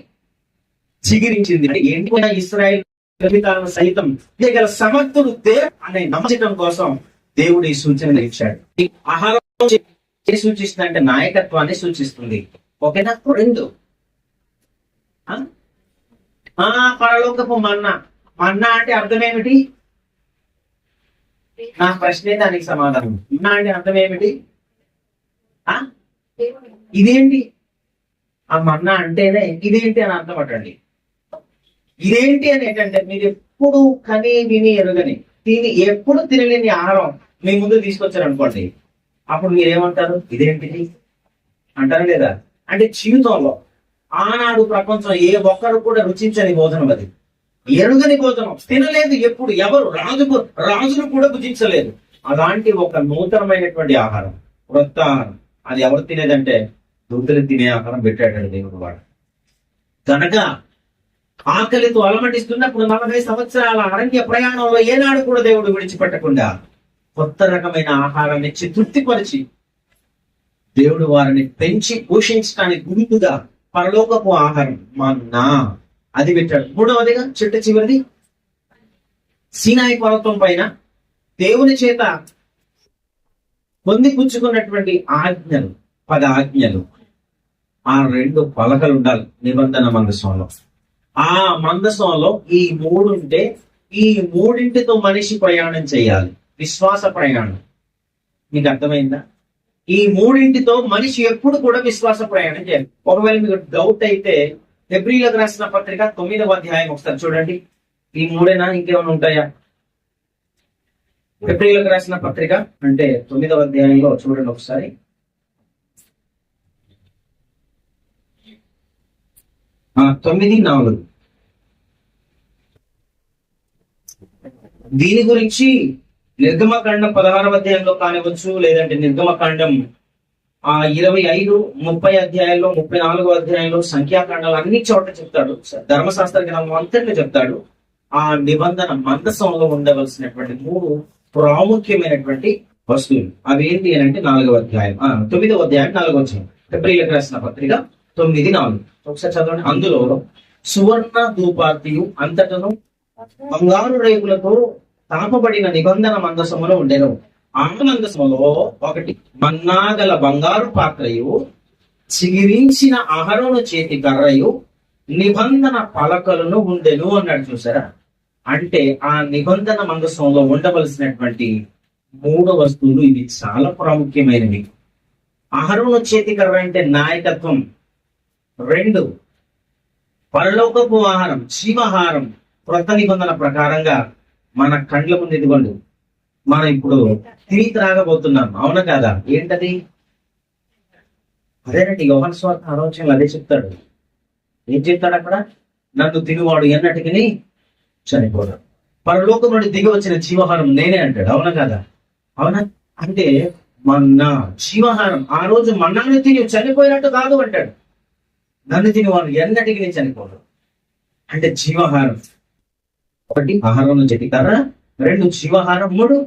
చిగిరించింది. అంటే ఎండిపోయిన ఇశ్రాయేలు సైతం గల సమర్థుడు దేవుడు అనే నమ్మకం కోసం దేవుడు ఈ సూచన ఇచ్చాడు. ఈ ఆహారం సూచిస్తుంది అంటే నాయకత్వాన్ని సూచిస్తుంది. ఓకేనా? 2 పరలోకపు మన్నా. మన్నా అంటే అర్థం ఏమిటి? నా ప్రశ్నే దానికి సమాధానం. మన్నా అంటే అర్థం ఏమిటి? ఇదేంటి? ఆ మన్నా అంటేనే ఇదేంటి అని అర్థం అటండి. ఇదేంటి అని ఏంటంటే, మీరు ఎప్పుడు కని విని ఎరుగని, ఎప్పుడు తినలేని ఆహారం మీ ముందు తీసుకొచ్చారు అనుకోండి, అప్పుడు మీరేమంటారు? ఇదేంటిది అంటారు లేదా? అంటే జీవితంలో ఆనాడు ప్రపంచం ఏ ఒక్కరు కూడా రుచించని భోజనం అది. ఎరుగని భోజనం తినలేదు ఎప్పుడు ఎవరు. రాజులు కూడా భుజించలేదు. అలాంటి ఒక నూతనమైనటువంటి ఆహారం, వృత్త ఆహారం. అది ఎవరు తినేదంటే దూతలు తినే ఆహారం పెట్టాడు దేవుడు. వాడు కనుక ఆకలితో అలమటిస్తున్నప్పుడు 40 సంవత్సరాల అరణ్య ప్రయాణంలో ఏనాడు కూడా దేవుడు విడిచిపెట్టకుండా కొత్త రకమైన ఆహారాన్ని ఇచ్చి తృప్తిపరిచి దేవుడు వారిని పెంచి పోషించడానికి గుర్తుగా పరలోకపు ఆహారం మన్నా అది పెట్టాడు. 3వదిగా చిట్ట చివరిది సీనాయి పర్వతం పైన దేవుని చేత పొందిపుచ్చుకున్నటువంటి ఆజ్ఞలు, 10 ఆజ్ఞలు. ఆ 2 పలకలు ఉండాలి నిబంధన మందసంలో. ఆ మందసంలో ఈ 3 ఉంటే, ఈ 3టితో మనిషి ప్రయాణం చేయాలి. విశ్వాస ప్రయాణం. మీకు అర్థమైందా? ఈ 3టితో మనిషి ఎప్పుడు కూడా విశ్వాస ప్రయాణం చేయాలి. ఒకవేళ మీకు డౌట్ అయితే హెబ్రీయులకు రాసిన పత్రిక 9వ అధ్యాయం ఒకసారి చూడండి. ఈ 3ఏనా ఇంకేమైనా ఉంటాయా? హెబ్రీయులకు రాసిన పత్రిక అంటే 9వ అధ్యాయంలో చూడండి ఒకసారి. ఆ 9:4 దీని గురించి నిర్గమకాండం 16వ అధ్యాయంలో కానివచ్చు, లేదంటే నిర్గమకాండం 25, 30 అధ్యాయాల్లో, 34వ అధ్యాయంలో, సంఖ్యాకాండాలు అన్ని చోట్ల చెప్తాడు. ధర్మశాస్త్ర గ్రంథం అంతట్లో చెప్తాడు. ఆ నిబంధన మందసంలో ఉండవలసినటువంటి 3 ప్రాముఖ్యమైనటువంటి వస్తువులు అవి ఏంటి అని అంటే 4వ అధ్యాయం 9వ అధ్యాయం 4వ వచనం. హెబ్రీయులకు రాసిన పత్రిక 9:4 ఒకసారి చదవండి. అందులో సువర్ణ ధూపార్తియు అంతటను బంగారు రేకులతో తాపబడిన నిబంధన మందసములో ఉండెను. ఆ మందసములో 1 మన్నాగల బంగారు పాత్రయు, చిగిరించిన అహరోను చేతి కర్రయు, నిబంధన పలకలను ఉండెను అన్నాడు. చూసారా? అంటే ఆ నిబంధన మందసంలో ఉండవలసినటువంటి 3 వస్తువులు ఇవి చాలా ప్రాముఖ్యమైనవి. అహరోను చేతి కర్ర అంటే నాయకత్వం. 2 పరలోకపు ఆహారం, జీవాహారం. క్రొత్త నిబంధన ప్రకారంగా మన కండ్ల ముందు ఇదిగోండి, మనం ఇప్పుడు తిని త్రాగబోతున్నాం. అవునా కాదా? ఏంటది? అదేనండి యోహాను సువార్త 6వ అధ్యాయంలో అదే చెప్తాడు. ఏం చెప్తాడు అక్కడ? నన్ను తినువాడు ఎన్నటికి చనిపోడు, పరలోకం నుండి దిగి వచ్చిన జీవాహారం నేనే అంటాడు. అవునా కాదా? అవునా? అంటే మన్నా జీవాహారం. ఆ రోజు మన్నాను తిని చనిపోయినట్టు కాదు అంటాడు. నన్ను తినేవాడు ఎన్నటికి చనిపోడు అంటే జీవాహారం. 1 ఆహారం చేతి కర్ర, 2 జీవాహారం, 3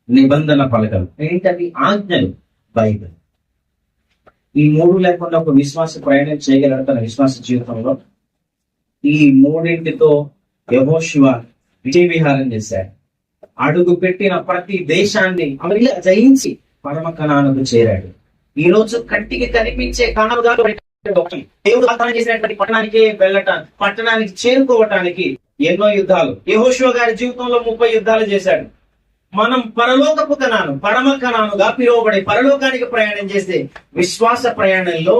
నిబంధన పలకలు. ఏంటవి? ఆజ్ఞలు, బైబిల్. ఈ 3 లేకుండా ఒక విశ్వాస ప్రయాణం చేయగలడు తన విశ్వాస జీవితంలో. ఈ 3తో యెహోషువ విజయ విహారం చేశాడు. అడుగు పెట్టిన ప్రతి దేశాన్ని అమరిగా జయించి పరమ కనానుకు చేరాడు. ఈ రోజు కంటికి కనిపించే కణాలుగా దేవుడు వాగ్దానం చేసినటువంటి పట్టణానికి వెళ్ళటానికి, పట్టణానికి చేరుకోవటానికి ఎన్నో యుద్ధాలు. యెహోషువ గారి జీవితంలో 30 యుద్ధాలు చేశాడు. మనం పరలోకపు కణాను, పరమ కణానుగా పిలువబడి పరలోకానికి ప్రయాణం చేసే విశ్వాస ప్రయాణంలో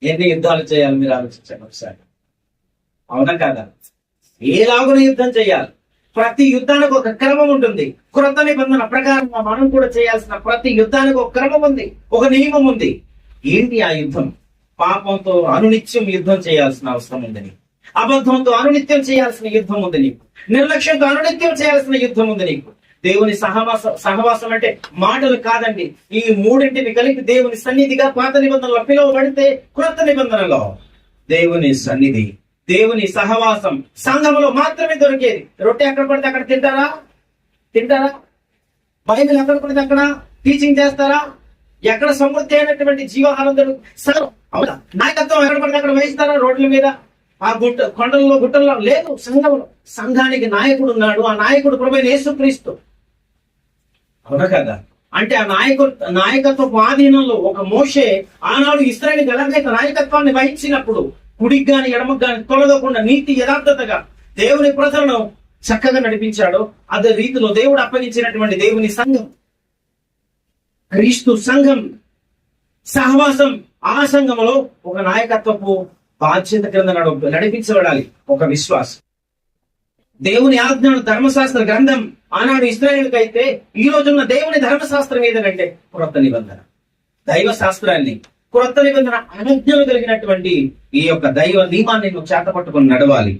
ఎన్ని యుద్ధాలు చేయాలి మీరు ఆలోచించండి ఒకసారి. అవునా కాదా? ఏలాగున యుద్ధం చేయాలి. ప్రతి యుద్ధానికి ఒక క్రమం ఉంటుంది. క్రొత్త నిబంధన ప్రకారం మనం కూడా చేయాల్సిన ప్రతి యుద్ధానికి ఒక క్రమం ఉంది, ఒక నియమం ఉంది. ఏంటి ఆ యుద్ధం? పాపంతో అనునిత్యం యుద్ధం చేయాల్సిన అవసరం ఉంది నీకు. అబద్ధంతో అనునిత్యం చేయాల్సిన యుద్ధం ఉంది నీకు. నిర్లక్ష్యంతో అనునిత్యం చేయాల్సిన యుద్ధం ఉంది నీకు. దేవుని సహవాసం అంటే మాటలు కాదండి. ఈ 3ని కలిపి దేవుని సన్నిధిగా పాత నిబంధనలో పిలువబడితే, క్రొత్త నిబంధనలో దేవుని సన్నిధి, దేవుని సహవాసం సంఘంలో మాత్రమే దొరికేది. రొట్టె ఎక్కడ పడితే అక్కడ తింటారా? బైబిల్ ఎక్కడ పడితే అక్కడ టీచింగ్ చేస్తారా? ఎక్కడ సమృద్ధి అయినటువంటి జీవాహారం దొరుకుతుంది? అవునా? నాయకత్వం ఎక్కడ పడితే అక్కడ వేస్తారా? రోడ్ల మీద, ఆ కొండల్లో గుట్టల్లో లేదు. సంఘంలో సంఘానికి నాయకుడు ఉన్నాడు. ఆ నాయకుడు ప్రభువైన యేసుక్రీస్తు. అవునా కదా? అంటే ఆ నాయకత్వ ఆధీనంలో ఒక మోషే ఆనాడు ఇశ్రాయేలుకి ఎలాగైతే నాయకత్వాన్ని వహించినప్పుడు కుడికి గాని ఎడమకు గాని తొలగకుండా నీతి యథార్థతగా దేవుని ప్రజలను చక్కగా నడిపించాడో, అదే రీతిలో దేవుడు అప్పగించినటువంటి దేవుని సంఘం, క్రీస్తు సంఘం సహవాసం, ఆ సంఘంలో ఒక నాయకత్వపు బాధ్యత క్రింద నడిపించబడాలి ఒక విశ్వాసం. దేవుని ఆజ్ఞను ధర్మశాస్త్ర గ్రంథం ఆనాడు ఇశ్రాయేలుకి అయితే, ఈ రోజున్న దేవుని ధర్మశాస్త్రం ఏదనంటే క్రొత్త నిబంధన. దైవ శాస్త్రాన్ని, క్రొత్త నిబంధన ఆజ్ఞలు కలిగినటువంటి ఈ యొక్క దైవ నియమాన్ని నువ్వు చేత పట్టుకొని నడవాలి.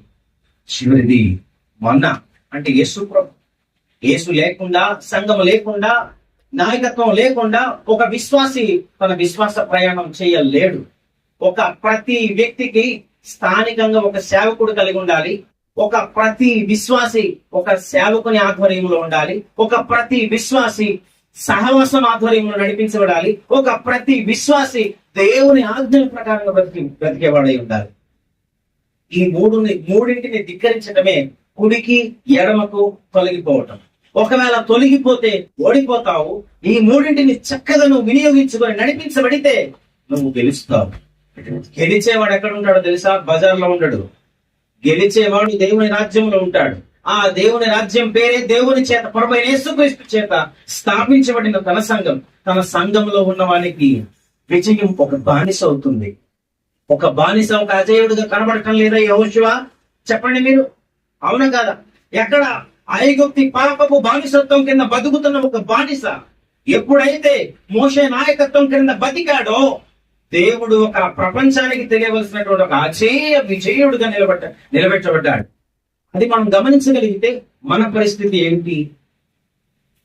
చివరిది మొన్న అంటే యేసు ప్రభు. యేసు లేకుండా, సంఘం లేకుండా, నాయకత్వం లేకుండా ఒక విశ్వాసి తన విశ్వాస ప్రయాణం చేయలేడు. ప్రతి వ్యక్తికి స్థానికంగా ఒక సేవకుడు కలిగి ఉండాలి. ప్రతి విశ్వాసి ఒక సేవకుని ఆధ్వర్యంలో ఉండాలి. ప్రతి విశ్వాసి సహవాసం ఆధ్వర్యంలో నడిపించబడాలి. ప్రతి విశ్వాసి దేవుని ఆజ్ఞల ప్రకారంగా బ్రతికేవాడై ఉండాలి. ఈ 3ని ధిక్కరించడమే కుడికి ఎడమకు తొలగిపోవటం. ఒకవేళ తొలగిపోతే ఓడిపోతావు. ఈ 3ని చక్కగా నువ్వు వినియోగించుకొని నడిపించబడితే నువ్వు గెలుస్తావు. గెలిచేవాడు ఎక్కడ ఉంటాడో తెలుసా? బజార్లో ఉండడు. గెలిచేవాడు దేవుని రాజ్యంలో ఉంటాడు. ఆ దేవుని రాజ్యం పేరే దేవుని చేత, ప్రభువైన యేసుక్రీస్తు చేత స్థాపించబడిన తన సంఘం. తన సంఘంలో ఉన్న వానికి విజయం ఒక బానిస అవుతుంది. ఒక బానిస ఒక అజేయుడుగా కనబడటం లేదా యెహోషువ? చెప్పండి మీరు, అవునా కాదా? ఎక్కడ ఐగుప్తి పాపపు బానిసత్వం కింద బతుకుతున్న ఒక బానిస ఎప్పుడైతే మోషే నాయకత్వం కింద బతికాడో, దేవుడు ఒక ప్రపంచానికి తెలియవలసినటువంటి ఒక అజేయ విజయుడుగా నిలబెట్టబడ్డాడు. అది మనం గమనించగలిగితే మన పరిస్థితి ఏంటి?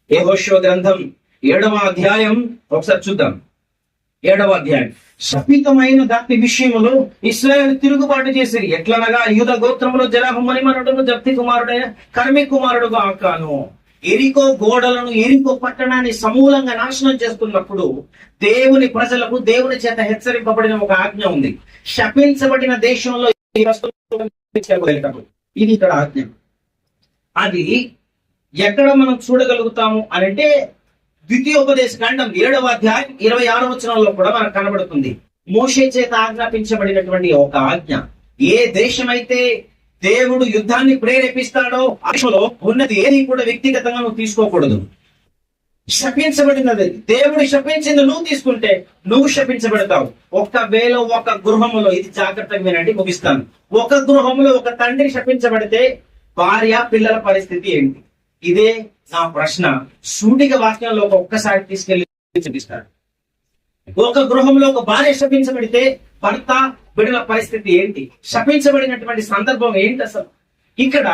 యెహోషువ గ్రంథం 7వ అధ్యాయం ఒకసారి చూద్దాం. 7వ అధ్యాయం. శపితమైన దాని విషయంలో ఇశ్రాయేలు తిరుగుబాటు చేసిరి. ఎట్లనగా యూద గోత్రములో జెరహు మనిమనుడును జప్తి కుమారుడైన కర్మి కుమారుడుగా ఆకాను ఎరికో గోడలను, ఎరికో పట్టణాన్ని సమూలంగా నాశనం చేస్తున్నప్పుడు దేవుని ప్రజలకు దేవుని చేత హెచ్చరింపబడిన ఒక ఆజ్ఞ ఉంది. శపించబడిన దేశంలో ఇది ఇక్కడ ఆజ్ఞ. అది ఎక్కడ మనం చూడగలుగుతాము అని అంటే ద్వితీయోపదేశ కాండం 7వ అధ్యాయం 26వ వచనంలో కూడా మనకు కనబడుతుంది. మోషే చేత ఆజ్ఞాపించబడినటువంటి ఒక ఆజ్ఞ. ఏ దేశమైతే దేవుడు యుద్ధాన్ని ప్రేరేపిస్తాడో ఆ దేశంలో ఉన్నది ఏది కూడా వ్యక్తిగతంగా నువ్వు తీసుకోకూడదు. శపించబడినది దేవుడు శపించింది నువ్వు తీసుకుంటే నువ్వు శపించబడతావు. ఒకవేళ ఒక గృహములో, ఇది జాగ్రత్తగా వినండి, ముగిస్తాను. ఒక గృహంలో ఒక తండ్రి శపించబడితే భార్య పిల్లల పరిస్థితి ఏంటి? ఇదే నా ప్రశ్న. సూటిగా వాక్యంలో ఒక్కసారి తీసుకెళ్లి చూపిస్తాడు. ఒక గృహంలో ఒక భార్య శపించబడితే భర్త బిడ్డల పరిస్థితి ఏంటి? శపించబడినటువంటి సందర్భం ఏంటి అసలు? ఇక్కడ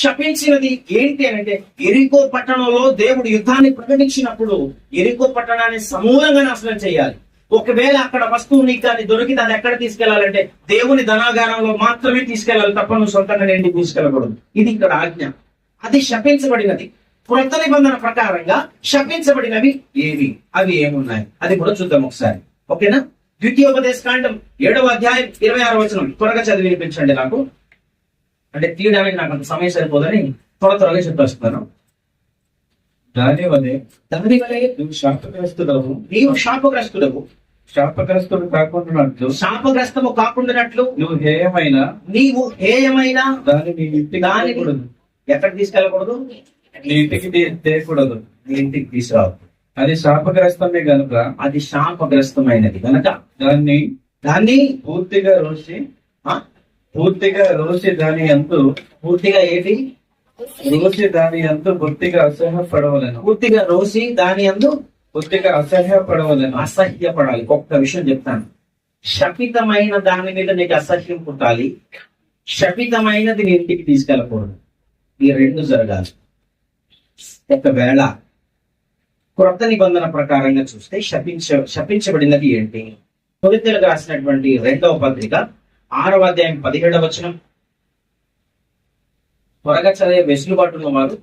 శపించినది ఏంటి అని అంటే, ఎరికో పట్టణంలో దేవుడు యుద్ధాన్ని ప్రకటించినప్పుడు ఎరికో పట్టణాన్ని సమూలంగా నాశనం చేయాలి. ఒకవేళ అక్కడ వస్తువు నీకు కానీ దొరికితే అది ఎక్కడ తీసుకెళ్లాలంటే దేవుని ధనాగారంలో మాత్రమే తీసుకెళ్లాలి తప్ప నువ్వు సొంతంగా నేను తీసుకెళ్ళకూడదు. ఇది ఇక్కడ ఆజ్ఞ. అది శపించబడినది. క్రొత్త నిబంధన ప్రకారంగా శపించబడినవి ఏవి, అవి ఏమున్నాయి అది కూడా చూద్దాం ఒకసారి. ఓకేనా? ద్వితీయోపదేశ కాండం 7వ అధ్యాయం 26వ వచనం త్వరగా చదివి వినిపించండి నాకు. అంటే తీయడానికి నాకు అంత సమయం సరిపోదని త్వరగా చెప్పేస్తున్నాను. దాని వలె దాని వలె నువ్వు శాపగ్రస్తుడవు, నీవు శాపగ్రస్తుడవు, శాపగ్రస్తుడు కాకుండానట్లు శాపగ్రస్తము కాకుండానట్లు నువ్వు హేయమైన నీవు హేయమైన దాన్ని నీ ఇంటికి దానిని తేకూడదు. ఎక్కడ తీసుకెళ్ళకూడదు? నీ ఇంటికి తేకూడదు. నీ ఇంటికి తీసుకురావు. అది శాపగ్రస్తమే గనుక అది శాపగ్రస్తమైనది కనుక దాన్ని పూర్తిగా రోసి ఆ? దాని అంతు పూర్తిగా ఏంటి? దాని అంతు బొత్తిగా అసహ్యపడవలను. పూర్తిగా రోసి దాని అందు బొత్తిగా అసహ్యపడవలను. అసహ్యపడాలి. ఒక్క విషయం చెప్తాను. శపితమైన దాని మీద నీకు అసహ్యం పుట్టాలి, శపితమైనది నీ ఇంటికి తీసుకెళ్ళకూడదు. ఈ రెండు జరగాలి. ఒకవేళ క్రొత్త నిబంధన ప్రకారంగా చూస్తే శపించబడినది ఏంటి? కొరింథీయులకు రాసినటువంటి 2వ పత్రిక 6వ అధ్యాయం 17వ వచనం. త్వరగా చదివే వెసులుబాటు ఉన్న వారు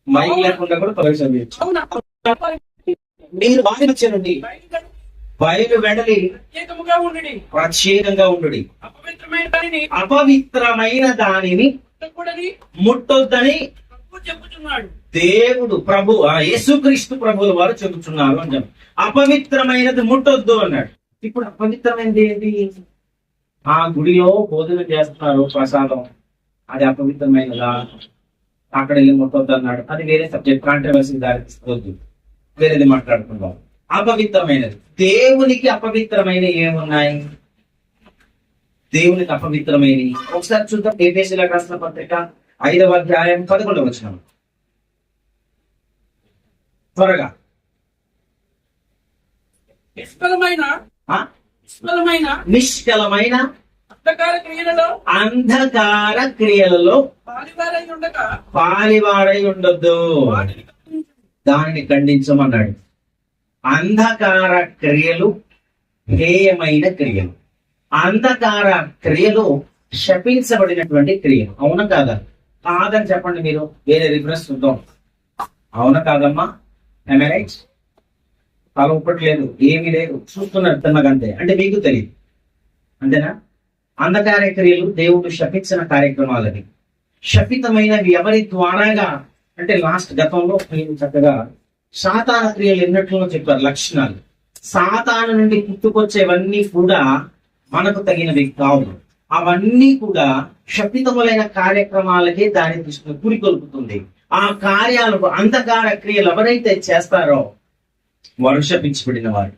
మైక్ లేకుండా కూడా త్వరగా చదివచ్చు. మీరు వారి మధ్య నుండి బయలు వెడలి ప్రత్యేకంగా ఉండుడి, అపవిత్రమైన దానిని ముట్టొద్దని దేవుడు ప్రభు యేసుక్రీస్తు ప్రభువుల వారు చెబుతున్నారు అని చెప్పి. అపవిత్రమైనది ముట్టొద్దు అన్నాడు. ఇప్పుడు అపవిత్రమైనది ఏంటి? ఆ గుడిలో భోజనం చేస్తున్నారు, ప్రసాదం, అది అపవిత్రమైనదా? అక్కడ వెళ్ళి ముట్టొద్దు అన్నాడు. అది వేరే సబ్జెక్ట్, కాంట్రవర్సీ దారితీస్తుంది, వేరేది మాట్లాడుకుందాం. అపవిత్రమైనది. దేవునికి అపవిత్రమైన ఏమున్నాయి? దేవునికి అపవిత్రమైనవి ఒకసారి చూద్దాం. ఎఫెసీయులకు రాసిన పత్రిక 5వ అధ్యాయం 11వ వచనం. త్వరగా. నిష్కలమైన అంధకార క్రియలలో పాలివారై ఉండొద్దు, దానిని ఖండించమన్నాడు. అంధకార క్రియలు హేయమైన క్రియలు. అంధకార క్రియలు శపించబడినటువంటి క్రియలు. అవునా కాదా? కాదని చెప్పండి మీరు. వేరే రిఫరెన్స్ చూద్దాం. అవునా కాదమ్మా? రైట్? తల ఒప్పట్లేదు, ఏమీ లేదు, చూస్తున్నారు తిన్నగంతే. అంటే మీకు తెలియదు, అంతేనా? అంధకార క్రియలు దేవుడు శపించిన కార్యక్రమాలని. శపితమైనవి ఎవరి ద్వారాగా అంటే లాస్ట్ గతంలో నేను చక్కగా సాతాన క్రియలు ఎన్నట్లో చెప్పారు, లక్షణాలు. సాతాను నుండి పుట్టుకొచ్చేవన్నీ కూడా మనకు తగినవి కావు. అవన్నీ కూడా శపితములైన కార్యక్రమాలకే దారి తీసుకుని పురికొల్పుతుంది. ఆ కార్యాలకు అంధకార క్రియలు ఎవరైతే చేస్తారో వారు శపించబడిన వారు.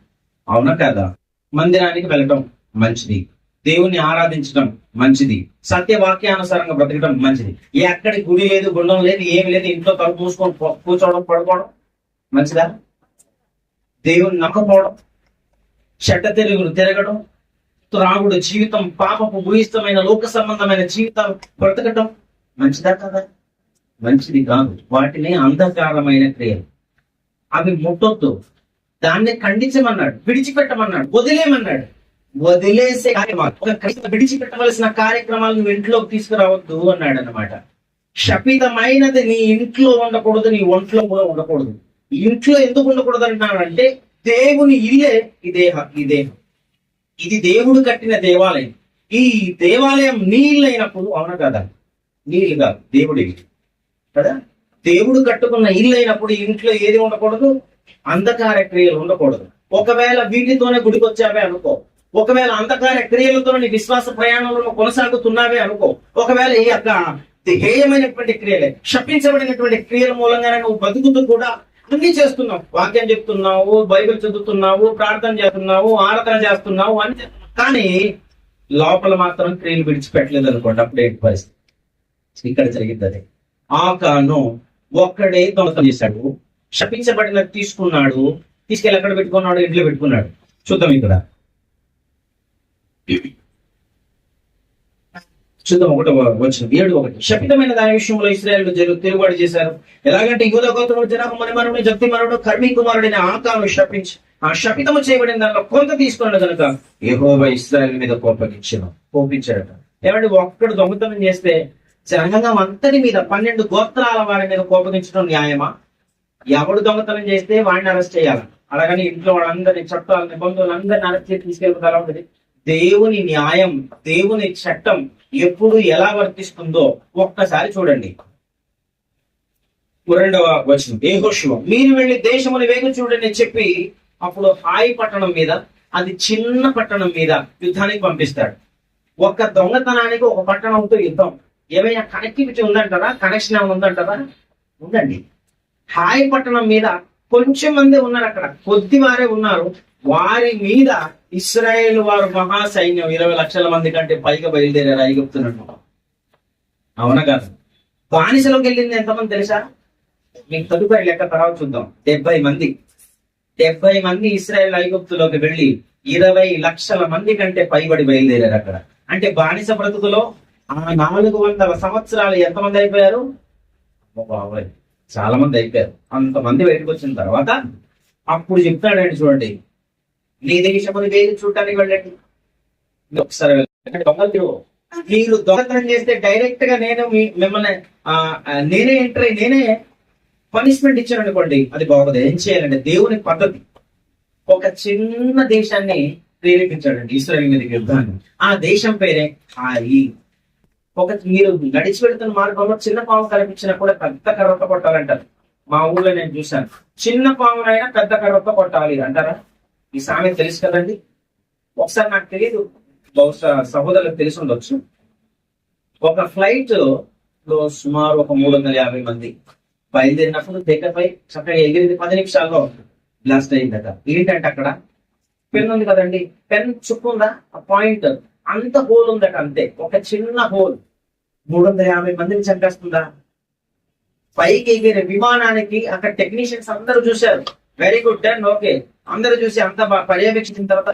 అవునా కదా? మందిరానికి వెళ్ళటం మంచిది, దేవుణ్ణి ఆరాధించడం మంచిది, సత్యవాక్యానుసారంగా బ్రతకడం మంచిది. ఎక్కడి గుడి లేదు, గుండం లేదు, ఏమి లేదు, ఇంట్లో తలుపు మూసుకొని కూర్చోవడం, పడుకోవడం మంచిదా? దేవుని నమ్మకపోవడం, చెడ్డ తిరగడం, త్రాగుడు జీవితం, పాపపు భూయిష్టమైన లోక సంబంధమైన జీవితాలు బ్రతకటం మంచిదా కదా? మంచిది కాదు. వాటిని అంధకారమైన క్రియలు. అవి ముట్టొద్దు, దాన్ని ఖండించమన్నాడు, విడిచిపెట్టమన్నాడు, వదిలేయమన్నాడు. వదిలేసే కార్యక్రమాలు, ఒక క్రైస్తవ విడిచిపెట్టవలసిన కార్యక్రమాలు నువ్వు ఇంట్లోకి తీసుకురావద్దు అన్నాడు అన్నమాట. శపితమైనది నీ ఇంట్లో ఉండకూడదు, నీ ఒంట్లో కూడా ఉండకూడదు. ఇంట్లో ఎందుకు ఉండకూడదు అంటున్నాడంటే దేవుని ఇల్లే ఈ దేహం. ఇది దేవుడు కట్టిన దేవాలయం. ఈ దేవాలయం నీ ఇల్లు అయినప్పుడు, అవునా కదా? నీ ఇల్లు కాదు, దేవుడి కదా. దేవుడు కట్టుకున్న ఇల్లు అయినప్పుడు ఇంట్లో ఏది ఉండకూడదు? అంధకార క్రియలు ఉండకూడదు. ఒకవేళ వీటితోనే గుడికి వచ్చావే అనుకో, ఒకవేళ అంధకార క్రియలతో నీ విశ్వాస ప్రయాణంలో కొనసాగుతున్నావే అనుకో, ఒకవేళ ఈ యొక్క హేయమైనటువంటి క్రియలే, శపించబడినటువంటి క్రియల మూలంగానే నువ్వు బతుకుతూ కూడా అన్ని చేస్తున్నావు, వాక్యం చెప్తున్నావు, బైబిల్ చదువుతున్నావు, ప్రార్థన చేస్తున్నావు, ఆరాధన చేస్తున్నావు అని, కానీ లోపల మాత్రం క్రియలు విడిచిపెట్టలేదు అనుకోండి, అప్పుడే పరిస్థితి ఇక్కడ జరిగింది. అది ఆకాను ఒక్కడే దొంగతనం చేశాడు, శపించబడినది తీసుకున్నాడు, తీసుకెళ్ళి ఎక్కడ పెట్టుకున్నాడు? ఇంట్లో పెట్టుకున్నాడు. చూద్దాం ఇక్కడ, చూద్దాం 1:7. శపితమైన దాని విషయంలో ఇశ్రాయేలు తిరుగుబాటు చేశారు. ఎలాగంటే యూదా గోత్రముల జనాభా మణిమనుడు, జప్తి మనుడు, కర్మీ కుమారుడైన ఆకాను శపించి ఆ శపితము చేయబడిన దానిలో కొంత తీసుకున్నాడు కనుక యెహోవా ఇశ్రాయేలు మీద కోపించాడట. ఏమంటే ఒక్కడు దొంగతనం చేస్తే జనాంగం అంతటి మీద 12 గోత్రాల వారి మీద కోపగించడం న్యాయమా? ఎవడు దొంగతనం చేస్తే వాడిని అరెస్ట్ చేయాలి. అలాగని ఇంట్లో వాళ్ళందరినీ చుట్టాలని బంధువులందరినీ అరెస్ట్ చేసి తీసుకెళ్ళగల ఉంటుంది. దేవుని న్యాయం, దేవుని చట్టం ఎప్పుడు ఎలా వర్తిస్తుందో ఒక్కసారి చూడండి. 2వ వచనం, యెహోషువ మీరు వెళ్ళి దేశమును వేగు చూడని చెప్పి అప్పుడు హాయి పట్టణం మీద, అది చిన్న పట్టణం మీద యుద్ధానికి పంపిస్తాడు. ఒక దొంగతనానికి ఒక పట్టణంతో యుద్ధం. ఏమైనా కనెక్టివిటీ ఉందంటారా? కనెక్షన్ ఏమైనా ఉందంటారా? ఉందండి. హాయి పట్టణం మీద కొంచెం మంది ఉన్నారు, అక్కడ కొద్ది వారే ఉన్నారు. వారి మీద ఇశ్రాయేల్ వారు మహాసైన్యం 20 లక్షల మంది కంటే పైగా బయలుదేరారు ఐగుప్తునట్టు. అవునా కాదు? బానిసలోకి వెళ్ళింది ఎంతమంది తెలుసా? మీకు తదుపరి లెక్క తర్వాత చూద్దాం. 70 మంది ఇశ్రాయేల్ ఐగుప్తులోకి వెళ్ళి 20 లక్షల మంది కంటే పైబడి బయలుదేరారు అక్కడ. అంటే బానిస బ్రతుకులో ఆ 400 సంవత్సరాలు ఎంతమంది అయిపోయారు? బాబాయ్, చాలా మంది అయిపోయారు. అంతమంది బయటకు వచ్చిన తర్వాత అప్పుడు చెప్తాడండి, చూడండి, నీ దేశముని వేగి చూడటానికి వెళ్ళండి. ఒకసారి మీరు దొంగతనం చేస్తే డైరెక్ట్ గా నేను మిమ్మల్ని నేనే ఎంటర్ అయ్యి నేనే పనిష్మెంట్ ఇచ్చాను అనుకోండి, అది బాగోదు. ఏం చేయాలంటే దేవుని పద్ధతి. ఒక చిన్న దేశాన్ని ప్రేరేపించాడండి ఇశ్రాయేలు మీదకి యుద్ధాన్ని. ఆ దేశం పేరే హాయి. మీరు నడిచి వెళ్తున్న మార్గంలో చిన్న పాము కనిపించినా కూడా పెద్ద కర్రతో కొట్టాలంటారు. మా ఊళ్ళో నేను చూశాను. చిన్న పామునైనా పెద్ద కర్రతో కొట్టాలి అంటారా? ఈ సామెత తెలుసు కదండి. ఒకసారి నాకు తెలియదు, బహుశా సహోదరులకు తెలిసి ఉండొచ్చు. ఒక ఫ్లైట్ లో సుమారు ఒక 350 మంది బయలుదేరినప్పుడు దగ్గరపై చక్కగా ఎగిరింది. 10 నిమిషాల్లో బ్లాస్ట్ అయిందట. ఏంటంటే అక్కడ పెన్ ఉంది కదండి, పెన్ చుక్కు ఉందా, ఆ పాయింట్ అంత హోల్ ఉందట. అంతే, ఒక చిన్న హోల్ 350 మందిని చంపేస్తుందా? పైకి ఎగిరే విమానానికి అక్కడ టెక్నీషియన్స్ అందరూ చూశారు. వెరీ గుడ్ అండ్ ఓకే, అందరూ చూసి అంత పర్యవేక్షించిన తర్వాత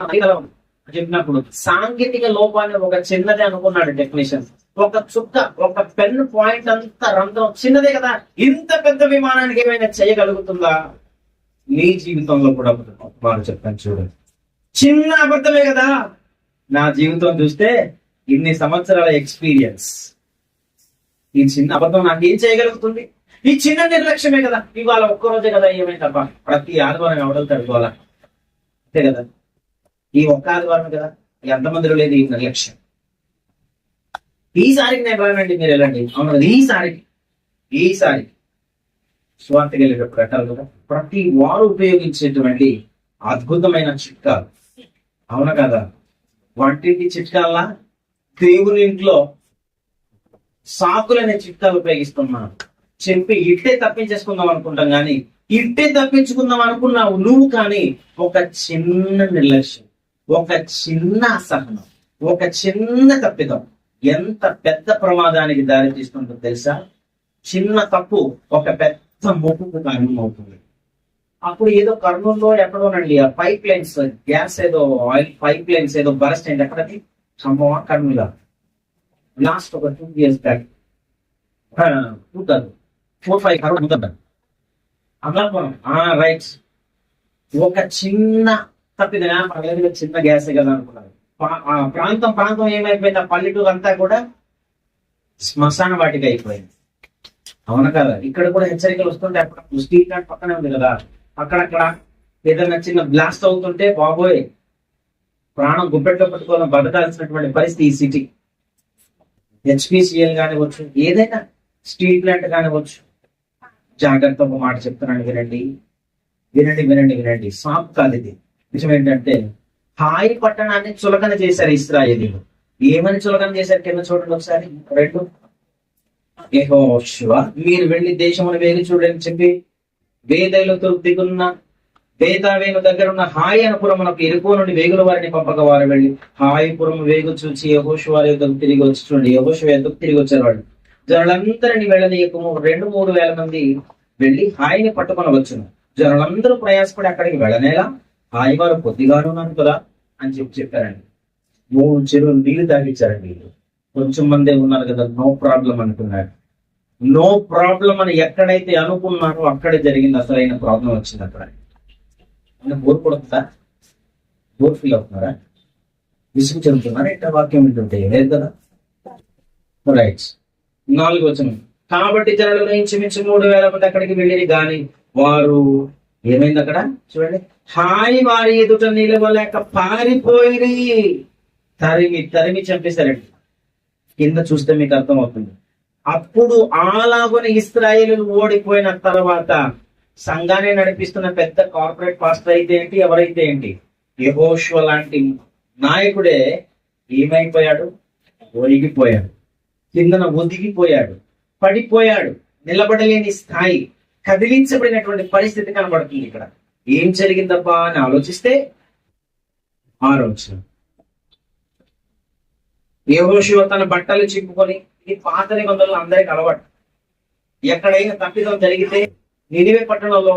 చెప్పినప్పుడు సాంకేతిక లోపాన్ని ఒక చిన్నదే అనుకున్నాడు టెక్నీషియన్. ఒక చుక్క, ఒక పెన్ పాయింట్ అంతా రంధ్రం చిన్నదే కదా, ఇంత పెద్ద విమానానికి ఏమైనా చేయగలుగుతుందా? మీ జీవితంలో కూడా వారు చెప్పాను చూడండి, చిన్న అబద్ధమే కదా. నా జీవితం చూస్తే ఇన్ని సంవత్సరాల ఎక్స్పీరియన్స్, ఈ చిన్న అబద్ధం నాకు ఏం చేయగలుగుతుంది? ఈ చిన్న నిర్లక్ష్యమే కదా. ఇవాళ ఒక్కరోజే కదా ఏమైంది తప్ప, ప్రతి ఆదివారం ఎవడలు తడుకోవాలా? అంతే కదా, ఈ ఒక్క ఆదివారం కదా. ఎంతమందిలో లేదు ఈ నిర్లక్ష్యం? ఈసారికి నేను రానండి, మీరు వెళ్ళండి. అవును, ఈసారి స్వార్థకి వెళ్ళేటప్పుడు అంటారు కదా, ప్రతి వారు ఉపయోగించేటువంటి అద్భుతమైన చిట్కాలు. అవునా కదా? వంటింటి చిట్కాల్లా దేవుని ఇంట్లో సాకులనే చిట్కాలు ఉపయోగిస్తున్నాను చెప్పి ఇట్టే తప్పించేసుకుందాం అనుకుంటాం, కానీ ఇట్టే తప్పించుకుందాం అనుకున్నావు నువ్వు, కానీ ఒక చిన్న నిర్లక్ష్యం, ఒక చిన్న అసహనం, ఒక చిన్న తప్పిదం ఎంత పెద్ద ప్రమాదానికి దారి తీస్తుందో తెలుసా? చిన్న తప్పు ఒక పెద్ద ముప్పుకు కారణం అవుతుంది. అప్పుడు ఏదో కర్నూలులో ఎక్కడోనండి ఆ పైప్ లైన్స్, గ్యాస్ ఏదో ఆయిల్ పైప్ లైన్స్ ఏదో బరస్ట్ అయింది. ఎక్కడది? సంభవం కర్నూలు. లాస్ట్ ఒక 2 years back, 4-5 crore Amalapuram, right. ఒక చిన్న తప్పిదనా, పర్లేదు చిన్న గ్యాసే కదా అనుకున్నారు. ప్రాంతం ఏమైపోయింది? ఆ పల్లెటూరు అంతా కూడా శ్మశాన వాటిక అయిపోయింది. అవును కదా? ఇక్కడ కూడా హెచ్చరికలు వస్తుంటే అప్పుడు స్ట్రీట్ లైట్ పక్కనే ఉంది కదా, అక్కడక్కడ ఏదైనా చిన్న బ్లాస్ట్ అవుతుంటే బాబోయ్ ప్రాణం గుప్పెట్లో పట్టుకోవాలని బతకాల్సినటువంటి పరిస్థితి ఈ సిటీ. హెచ్పిసిఎల్ కానివచ్చు, ఏదైనా స్ట్రీట్ లైట్ కానివచ్చు. జాగ్రత్త, ఒక మాట చెప్తున్నాను, వినండి. సాప్ కాదు ఇది. విషయం ఏంటంటే హాయి పట్టణాన్ని చులకన చేశారు ఇశ్రాయేలీయులు. ఏమని చులకన చేశారు? కింద చూడండి ఒకసారి. 2 యెహోషువ మీరు వెళ్ళి దేశమును వేగి చూడని చెప్పి బేతేలుతో దిగున్న బేతావేను దగ్గర ఉన్న హాయి అనుపురమునకు ఎరుకో నుండి వేగుల వారిని పంపక వారు వెళ్ళి హాయిపురం వేగు చూచి యెహోషువ యొద్దకు తిరిగి వచ్చి చూడండి. యెహోషువ యొద్దకు తిరిగి వచ్చారు వాళ్ళు. జనులందరినీ వెళ్ళనీయకము 2-3 వేల మంది వెళ్ళి హాయిని పట్టుకొని వచ్చును. జనులందరూ ప్రయాసపడి అక్కడికి వెళ్ళనేలా, హాయి వారు కొద్దిగానే ఉన్నారు కదా అని చెప్పారండి. 3 చెరువులు నీళ్లు తాగించారండి. వీళ్ళు కొంచెం మందే ఉన్నారు కదా, నో ప్రాబ్లం అనుకున్నాడు. నో ప్రాబ్లం అని ఎక్కడైతే అనుకున్నారో అక్కడే జరిగింది అసలైన ప్రాబ్లం వచ్చింది. అక్కడ బోర్ కొడుతుందా? బోర్ ఫీల్ అవుతున్నారా? విసుగు చెందుతున్నారా? ఇట్లా వాక్యం వింటుంటే లేదు కదా. రైట్. 4వ వచనం. కాబట్టి జనులు ఇంచుమించు 3,000 మంది అక్కడికి వెళ్ళిరి గాని వారు ఏమైంది అక్కడ చూడండి, హాయి వారి ఎదుట నిలవలేక పారిపోయిరి. తరిమి తరిమి చంపేశారండి. కింద చూస్తే మీకు అర్థమవుతుంది. అప్పుడు అలాగున ఇశ్రాయేలు ఓడిపోయిన తర్వాత సంఘాన్ని నడిపిస్తున్న పెద్ద కార్పొరేట్ పాస్టర్ అయితే ఏంటి, ఎవరైతే ఏంటి, యెహోషువ లాంటి నాయకుడే ఏమైపోయాడు, ఒరిగిపోయాడు, కిందన ఒదిగిపోయాడు, పడిపోయాడు, నిలబడలేని స్థాయి, కదిలించబడినటువంటి పరిస్థితి కనబడుతుంది. ఇక్కడ ఏం జరిగిందబ్బా అని ఆలోచిస్తే 6వ వచనం. యెహోషువ తన బట్టలు చింపుకొని, ఇది పాత నిబంధనలు అందరికి అలవాటు, ఎక్కడైనా తప్పిదం జరిగితే నినివే పట్టణంలో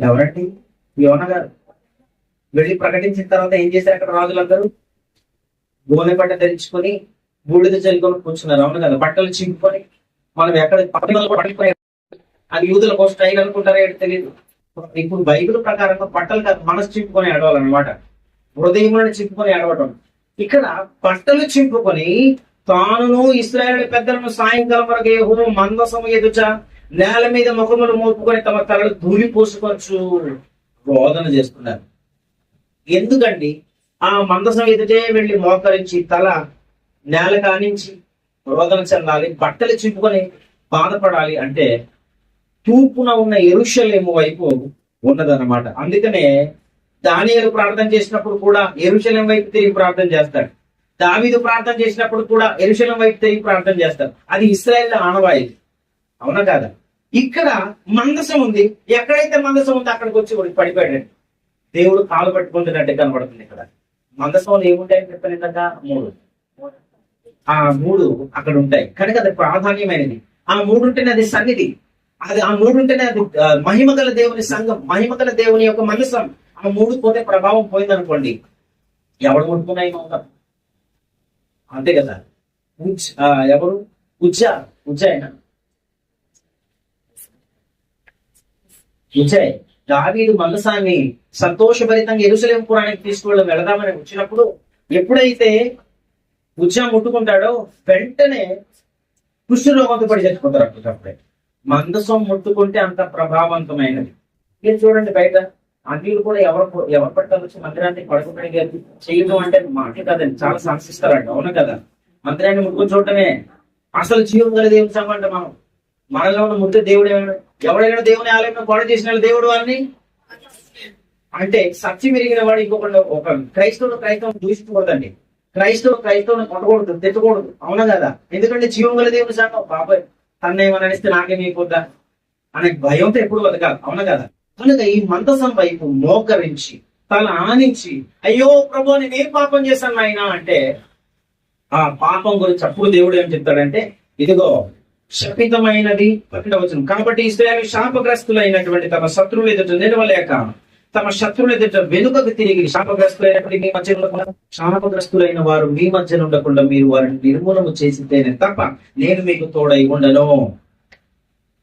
ఎవరండి, యోన గారు వెళ్ళి ప్రకటించిన తర్వాత ఏం చేశారు, అక్కడ రాజులందరూ గోనె పట్ట ధరించుకొని బూడిద చల్లుకొని కూర్చున్నారు. అవును కదా, బట్టలు చింపుకొని. మనం ఎక్కడ పట్టణాలు పట్టుకునే అది యూదులకు స్టైల్ అనుకుంటారో ఏంటి తెలియదు. ఇప్పుడు బైబిల్ ప్రకారంగా బట్టలు కాదు, మనసు చింపుకొని ఆడవాలన్నమాట, హృదయంలో చింపుకొని ఆడవటం. ఇక్కడ బట్టలు చింపుకొని తానును ఇశ్రాయేలు పెద్దలను సాయంకాలం వరకు యెహోవా మందసము ఎదుట నేల మీద ముఖములు మోపుకొని తమ తలలు ధూళి పోసుకొచ్చు రోదన చేస్తున్నారు. ఎందుకండి? ఆ మందసం ఎదుటే వెళ్లి మోకరించి తల నేల కానించి రోదన చెందాలి, బట్టలు చింపుకొని బాధపడాలి అంటే తూర్పున ఉన్న యెరూషలేము వైపు ఉన్నదన్నమాట. అందుకనే దానియేలు ప్రార్థన చేసినప్పుడు కూడా యెరూషలేం వైపు తిరిగి ప్రార్థన చేస్తాడు. దావీదు ప్రార్థన చేసినప్పుడు కూడా యెరూషలేం వైపు తిరిగి ప్రార్థన చేస్తారు. అది ఇశ్రాయేల్ ఆనవాయితీ, అవునా కాదా? ఇక్కడ మందసం ఉంది, ఎక్కడైతే మందసం ఉందో అక్కడికి వచ్చి పడిపోయాడు. దేవుడు కాలు పట్టుకుంటున్నట్టు కనబడుతుంది. ఇక్కడ మందసంలో ఏముంటాయని చెప్పాను ఇందాక, 3. ఆ 3 అక్కడ ఉంటాయి కనుక అది ప్రాధాన్యమైనది. ఆ 3 ఉంటేనే అది సన్నిధి, అది ఆ 3 ఉంటేనే అది మహిమగల దేవుని సంఘం, మహిమగల దేవుని యొక్క మందసం. ఆ 3 పోతే ప్రభావం పోయిందనుకోండి, ఎవడు ముట్టుకున్నాయి మౌనం, అంతే కదా. ఎవరు ఉజ్జాయ్ దావీదు మందసాన్ని సంతోషభరితంగా యెరూషలేము పురానికి తీసుకువెళ్ళి వెళదామని వచ్చినప్పుడు ఎప్పుడైతే ఉజ్జా ముట్టుకుంటాడో వెంటనే కుష్ఠరోగంతో పడి చచ్చిపోతారు. అప్పుడే మందసం ముట్టుకుంటే అంత ప్రభావవంతమైనది. మీరు చూడండి, బయట అన్నిలు కూడా ఎవరు పట్టాలి వచ్చి మందిరాన్ని పడుకుని చేయడం అంటే మాట కదండి, చాలా సంశిస్తారంట, అవును కదా. మందిరాన్ని ముట్టుకుని చూడటమే అసలు జీవం గల దేవుని సంఘం అంటే మనలో ఉన్న ముద్ద దేవుడు. ఎవడైనా దేవుని ఆలయంలో పాడు చేసిన దేవుడు అని అంటే సత్యం ఎరిగిన వాడు ఇంకొకటి. ఒక క్రైస్తవం దూషించకూడదండి, క్రైస్తవుని కొట్టకూడదు, తిట్టకూడదు, అవునా కదా. ఎందుకంటే జీవం గల దేవుని సంఘం. బాబాయ్ తన్నేమని అనిస్తే నాకేమైపోద్దా అనే భయంతో ఎప్పుడు బతకాలి, అవునా కదా. కనుక ఈ మందసం వైపు మోకరించి తల ఆనించి, అయ్యో ప్రభు నేనేం పాపం చేశాను ఆయన అంటే, ఆ పాపం గురించి అప్పుడు దేవుడు ఏం చెప్తాడంటే, ఇదిగో శపితమైనది 1వ వచనం. కాబట్టి ఇశ్రాయేలు శాపగ్రస్తులైనటువంటి తమ శత్రువులు ఎదుట నిలవలేక తమ శత్రువులు ఎదుట వెనుకకు తిరిగి శాపగ్రస్తులైనటువంటి మీ మధ్య శాపగ్రస్తులైన వారు మీ మధ్య ఉండకుండా మీరు వారిని నిర్మూలన చేసితేనే తప్ప నేను మీకు తోడై ఉండను.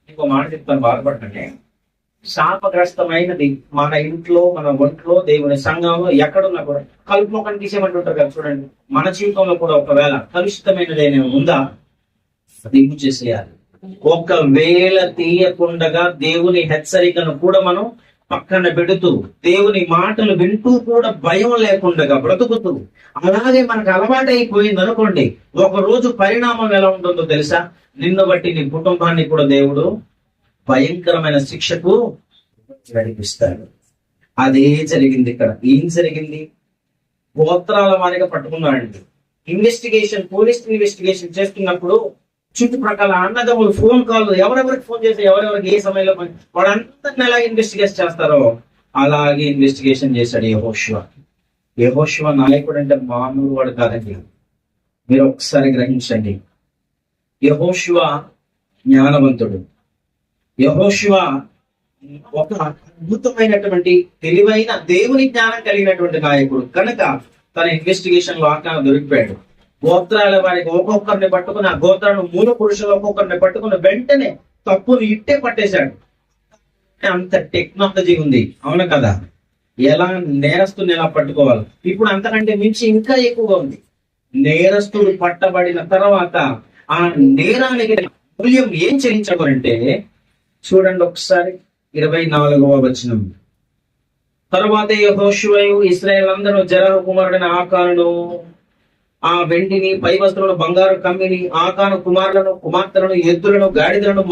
ఇంకో మాట చెప్తాను, బాధపడండి. శాపగ్రస్తమైనది మన ఇంట్లో, మన ఒంట్లో, దేవుని సంఘంలో ఎక్కడున్నా కూడా కలుపు మొక్కని తీసేయమంటుంటారు కదా. చూడండి, మన జీవితంలో కూడా ఒకవేళ కలుషితమైనది ఏమైనా ఉందా, దిగు చేసేయాలి. ఒకవేళ తీయకుండగా దేవుని హెచ్చరికను కూడా మనం పక్కన పెడుతూ, దేవుని మాటలు వింటూ కూడా భయం లేకుండా బ్రతుకుతూ అలాగే మనకు అలవాటైపోయింది అనుకోండి, ఒక రోజు పరిణామం ఎలా ఉంటుందో తెలుసా? నిన్ను బట్టి నీ కుటుంబాన్ని కూడా దేవుడు భయంకరమైన శిక్షకు నడిపిస్తాడు. అదే జరిగింది ఇక్కడ. ఏం జరిగింది? గోత్రాల వారిగా పట్టుకున్నాడండి. పోలీస్ ఇన్వెస్టిగేషన్ చేస్తున్నప్పుడు చుట్టుప్రక్కల అన్నదమ్ములు ఫోన్ కాల్, ఎవరెవరికి ఫోన్ చేసి ఎవరెవరికి ఏ సమయంలో వాడందరిని ఎలా ఇన్వెస్టిగేట్ చేస్తారో అలాగే ఇన్వెస్టిగేషన్ చేశాడు యెహోషువ నాయకుడు అంటే మామూలు వాడు కాదండి. మీరు ఒకసారి గ్రహించండి, యెహోషువ జ్ఞానవంతుడు, యెహోషువ ఒక అద్భుతమైనటువంటి తెలివైన దేవుని జ్ఞానం కలిగినటువంటి నాయకుడు. కనుక తన ఇన్వెస్టిగేషన్ లో ఆకారం దొరికిపోయాడు. గోత్రాల వారికి ఒక్కొక్కరిని పట్టుకుని, ఆ గోత్రాలను 3 పురుషులు ఒక్కొక్కరిని పట్టుకుని వెంటనే తప్పును ఇట్టే పట్టేశాడు. అంత టెక్నాలజీ ఉంది, అవును కదా. ఎలా నేరస్తుని ఎలా పట్టుకోవాలి, ఇప్పుడు అంతకంటే మించి ఇంకా ఎక్కువగా ఉంది. నేరస్తుడు పట్టబడిన తర్వాత ఆ నేరానికి మూల్యం ఏం చెల్లించబడంటే, చూడండి ఒకసారి 24వ వచనం. తర్వాత యెహోషువయు ఇశ్రాయేలు అందరూ జెరహు కుమారుడైన ఆకానును, ఆ వెండిని, పై వస్త్రులను, బంగారు కమ్మిని, ఆకాను కుమారులను, కుమార్తెలను, ఎద్దులను, గాడిదలను,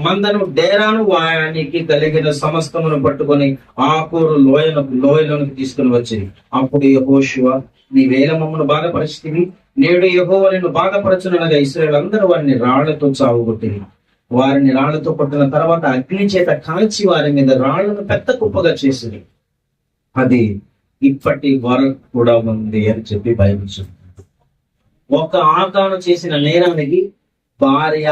మందను, డేరాను, వానికి కలిగిన సమస్తమును పట్టుకొని ఆకూరు లోయలోనికి తీసుకుని వచ్చింది. అప్పుడు యెహోషువ, నీవేళ మమ్మను బాధపరిచితివి, నేడు యెహోవా నిన్ను బాధపరచుననగా ఇశ్రాయేలు అందరూ వారిని రాళ్లతో చావుగొట్టింది. వారిని రాళ్లతో కొట్టిన తర్వాత అగ్ని చేత కాల్చి వారి మీద రాళ్లను పెద్ద కుప్పగా చేసింది. అది ఇప్పటి వరకు కూడా ఉంది అని చెప్పి బైబిల్ చెప్తుంది. ఒక ఆకాను చేసిన నేరానికి భార్య,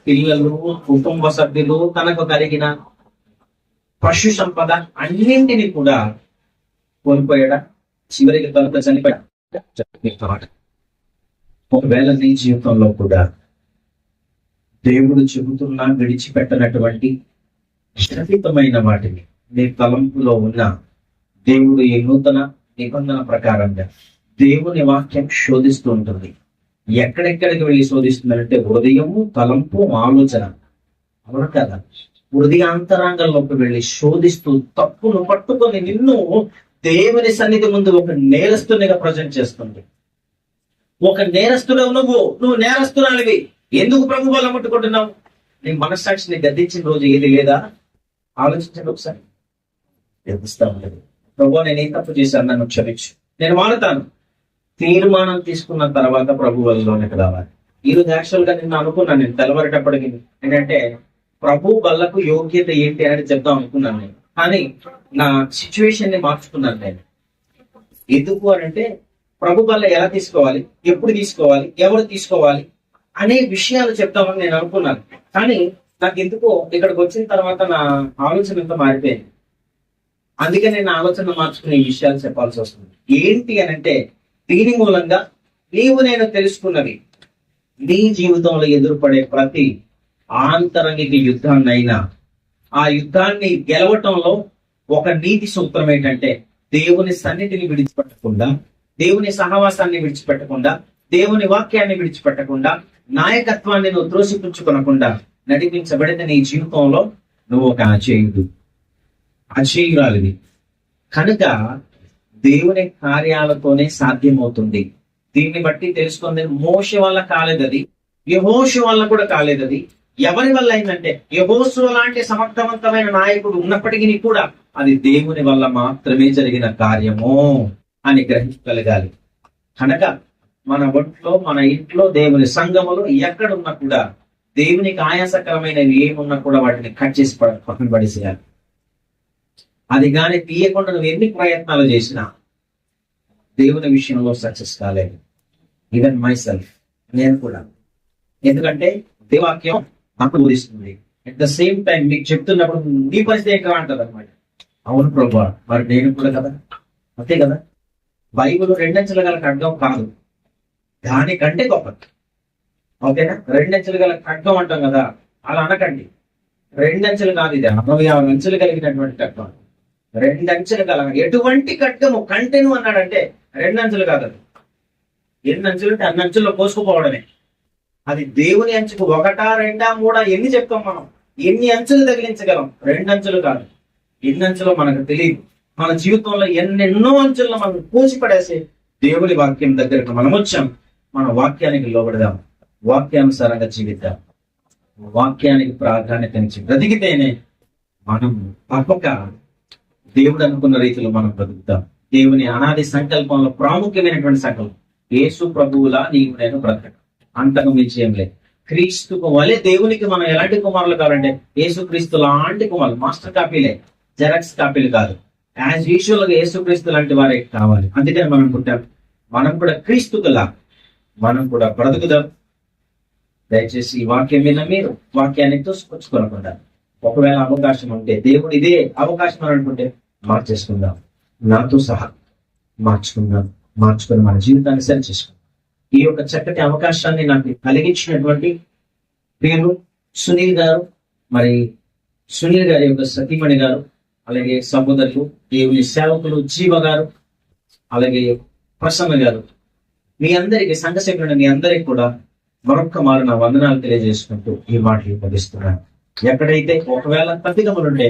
పిల్లలు, కుటుంబ సభ్యులు, తనకు కలిగిన పశు సంపద అన్నింటినీ కూడా కోల్పోయాడా, చివరికి తనకు చనిపోయాడు. ఒకవేళ నీ జీవితంలో కూడా దేవుడు చెబుతున్నా విడిచిపెట్టనటువంటి శపితమైన వాటిని నీ తలంపులో ఉన్న, దేవుడు ఈ నూతన నిబంధన ప్రకారంగా దేవుని వాక్యం శోధిస్తూ ఉంటుంది. ఎక్కడెక్కడికి వెళ్ళి శోధిస్తుందంటే హృదయము, తలంపు, ఆలోచన. అవును కదా? హృదయాంతరాంగంలోకి వెళ్ళి శోధిస్తూ తప్పును పట్టుకొని నిన్ను దేవుని సన్నిధి ముందు ఒక నేరస్తునిగా ప్రజెంట్ చేస్తుంది. ఒక నేరస్తుడు నువ్వు నేరస్తురాలివి, ఎందుకు ప్రభు వల్ల ముట్టుకుంటున్నావు? నీ మనస్సాక్షిని గద్దించిన రోజు ఏది లేదా? ఆలోచించండి ఒకసారి. గద్దిస్తా ఉండదు. ప్రభు, నేను ఏం తప్పు చేశాను, నన్ను క్షమించు, నేను మారుతాను. తీర్మానం తీసుకున్న తర్వాత ప్రభు వల్లలోనికి రావాలి. ఈరోజు యాక్చువల్ గా నిన్ను అనుకున్నాను, నేను తెలవరేటప్పటికి ఏంటంటే ప్రభు వల్లకు యోగ్యత ఏంటి అని చెప్దాం అనుకున్నాను నేను. కానీ నా సిచ్యువేషన్ ని మార్చుకున్నాను నేను. ఎందుకు అని అంటే ప్రభు వల్ల ఎలా తీసుకోవాలి, ఎప్పుడు తీసుకోవాలి, ఎవరు తీసుకోవాలి అనే విషయాలు చెప్తామని నేను అనుకున్నాను. కానీ నాకు ఎందుకో ఇక్కడికి వచ్చిన తర్వాత నా ఆలోచన ఎంత మారిపోయింది. అందుకని నేను ఆలోచన మార్చుకునే ఈ విషయాలు చెప్పాల్సి వస్తుంది. ఏంటి అని అంటే, దీని మూలంగా నేను తెలుసుకున్నది, నీ జీవితంలో ఎదురుపడే ప్రతి ఆంతరంగిక యుద్ధాన్నైనా ఆ యుద్ధాన్ని గెలవటంలో ఒక నీతి సూత్రం ఏంటంటే, దేవుని సన్నిధిని విడిచిపెట్టకుండా, దేవుని సహవాసాన్ని విడిచిపెట్టకుండా, దేవుని వాక్యాన్ని విడిచిపెట్టకుండా, నాయకత్వాన్ని నువ్వు త్రోసిపుచ్చుకొనకుండా నడిపించబడితే నీ జీవితంలో నువ్వు ఒక అచేయురాలివి. కనుక దేవుని కార్యాలతోనే సాధ్యమవుతుంది. దీన్ని బట్టి తెలుసుకుంది, మోషే వల్ల కాలేదు అది, యెహోషువ వల్ల కూడా కాలేదు అది. ఎవరి వల్ల అయిందంటే, యెహోషువ లాంటి సమర్థవంతమైన నాయకుడు ఉన్నప్పటికీ కూడా అది దేవుని వల్ల మాత్రమే జరిగిన కార్యము అని గ్రహించగలగాలి. కనుక మన ఒంట్లో, మన ఇంట్లో, దేవుని సంఘములో ఎక్కడున్నా కూడా దేవునికి ఆయాసకరమైనవి ఏమున్నా కూడా వాటిని కట్ చేసి పక్కన పడేసేయాలి. అది కానీ తీయకుండా నువ్వు ఎన్ని ప్రయత్నాలు చేసినా దేవుని విషయంలో సక్సెస్ కాలేదు. ఈవెన్ మై సెల్ఫ్, నేను కూడా. ఎందుకంటే దేవాక్యం నాకు బోధిస్తుంది. అట్ ద సేమ్ టైం మీకు చెప్తున్నప్పుడు నీ పరిస్థితి ఏంటో అంటది అనమాట. అవును ప్రభా, మరి నేను కూడా కదా, అంతే కదా. బైబిల్ రెండంచెల గల ఖడ్గం కాదు, దానికంటే గొప్పది. ఓకేనా? రెండంచెలు గల ఖడ్గం అంటాం కదా, అలా అనకండి. రెండంచెలు కాదు, ఇది 66 అంచెలు కలిగినటువంటి ఖడ్గం. రెండంచెలు గల ఎటువంటి ఖడ్గము కంటెను అన్నాడంటే రెండంచెలు కాదు. అది ఎన్ని అంచెలు అంటే అన్ని అంచెల్లో కోసుకుపోవడమే. అది దేవుని అంచుకు 1, 2, 3 ఎన్ని చెప్తాం మనం, ఎన్ని అంచెలు తగిలించగలం? రెండంచెలు కాదు. ఎన్ని అంచెలో మనకు తెలియదు. మన జీవితంలో ఎన్నెన్నో అంచెల్లో మనం పూచిపడేసి దేవుని వాక్యం దగ్గరకు మనం వచ్చాం. మన వాక్యానికి లోబడదాం, వాక్యానుసారంగా జీవిద్దాం, వాక్యానికి ప్రాధాన్యతనిచ్చి బ్రతికితేనే మనం తప్పక దేవుడు అనుకున్న రీతిలో మనం బ్రతుకుతాం. దేవుని అనాది సంకల్పంలో ప్రాముఖ్యమైనటువంటి సంకల్పం యేసు ప్రభువులా నీవు నేను బ్రతకడం, అంతకు మించి ఏం లేదు. క్రీస్తుకు వలె దేవునికి మనం ఎలాంటి కుమారులు కావాలంటే యేసు క్రీస్తు లాంటి కుమారులు, మాస్టర్ కాపీలే, జెరాక్స్ కాపీలు కాదు. యాజ్ యూజువల్ గా యేసు క్రీస్తు లాంటి వారే కావాలి. అందుకని మనం పుట్టాం. మనం కూడా క్రీస్తుకులా మనం కూడా బ్రతుకుదాం. దయచేసి ఈ వాక్యం మీద మీరు వాక్యాన్ని తోసుకొచ్చుకోనకుండా, ఒకవేళ అవకాశం ఉంటే దేవుడు ఇదే అవకాశం అని అనుకుంటే మార్చేసుకుందాం, నాతో సహా మార్చుకుని మన జీవితాన్ని సరి చేసుకుందాం. ఈ యొక్క చక్కటి అవకాశాన్ని నాకు కలిగించినటువంటి పేరు సునీల్ గారు, మరి సునీల్ గారి యొక్క సతీమణి గారు, అలాగే సహోదరులు, దేవుని సేవకులు జీవ గారు, అలాగే ప్రసన్న గారు, మీ అందరికి సంఘ సభ్యులను మీ అందరికి కూడా మరొక్క మారు నా వందనాలు తెలియజేసుకుంటూ ఈ మాటలు పదిస్తున్నాను. ఎక్కడైతే ఒకవేళ తప్పిదములుండే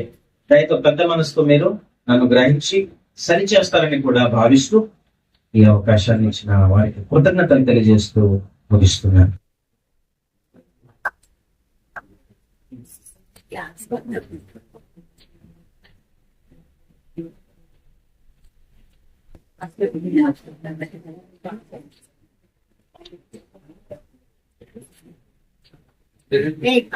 దయతో పెద్ద మనసుతో మీరు నన్ను గ్రహించి సరిచేస్తారని కూడా భావిస్తూ ఈ అవకాశాన్ని ఇచ్చిన వారికి కృతజ్ఞతలు తెలియజేస్తూ ముగిస్తున్నాను. Hey,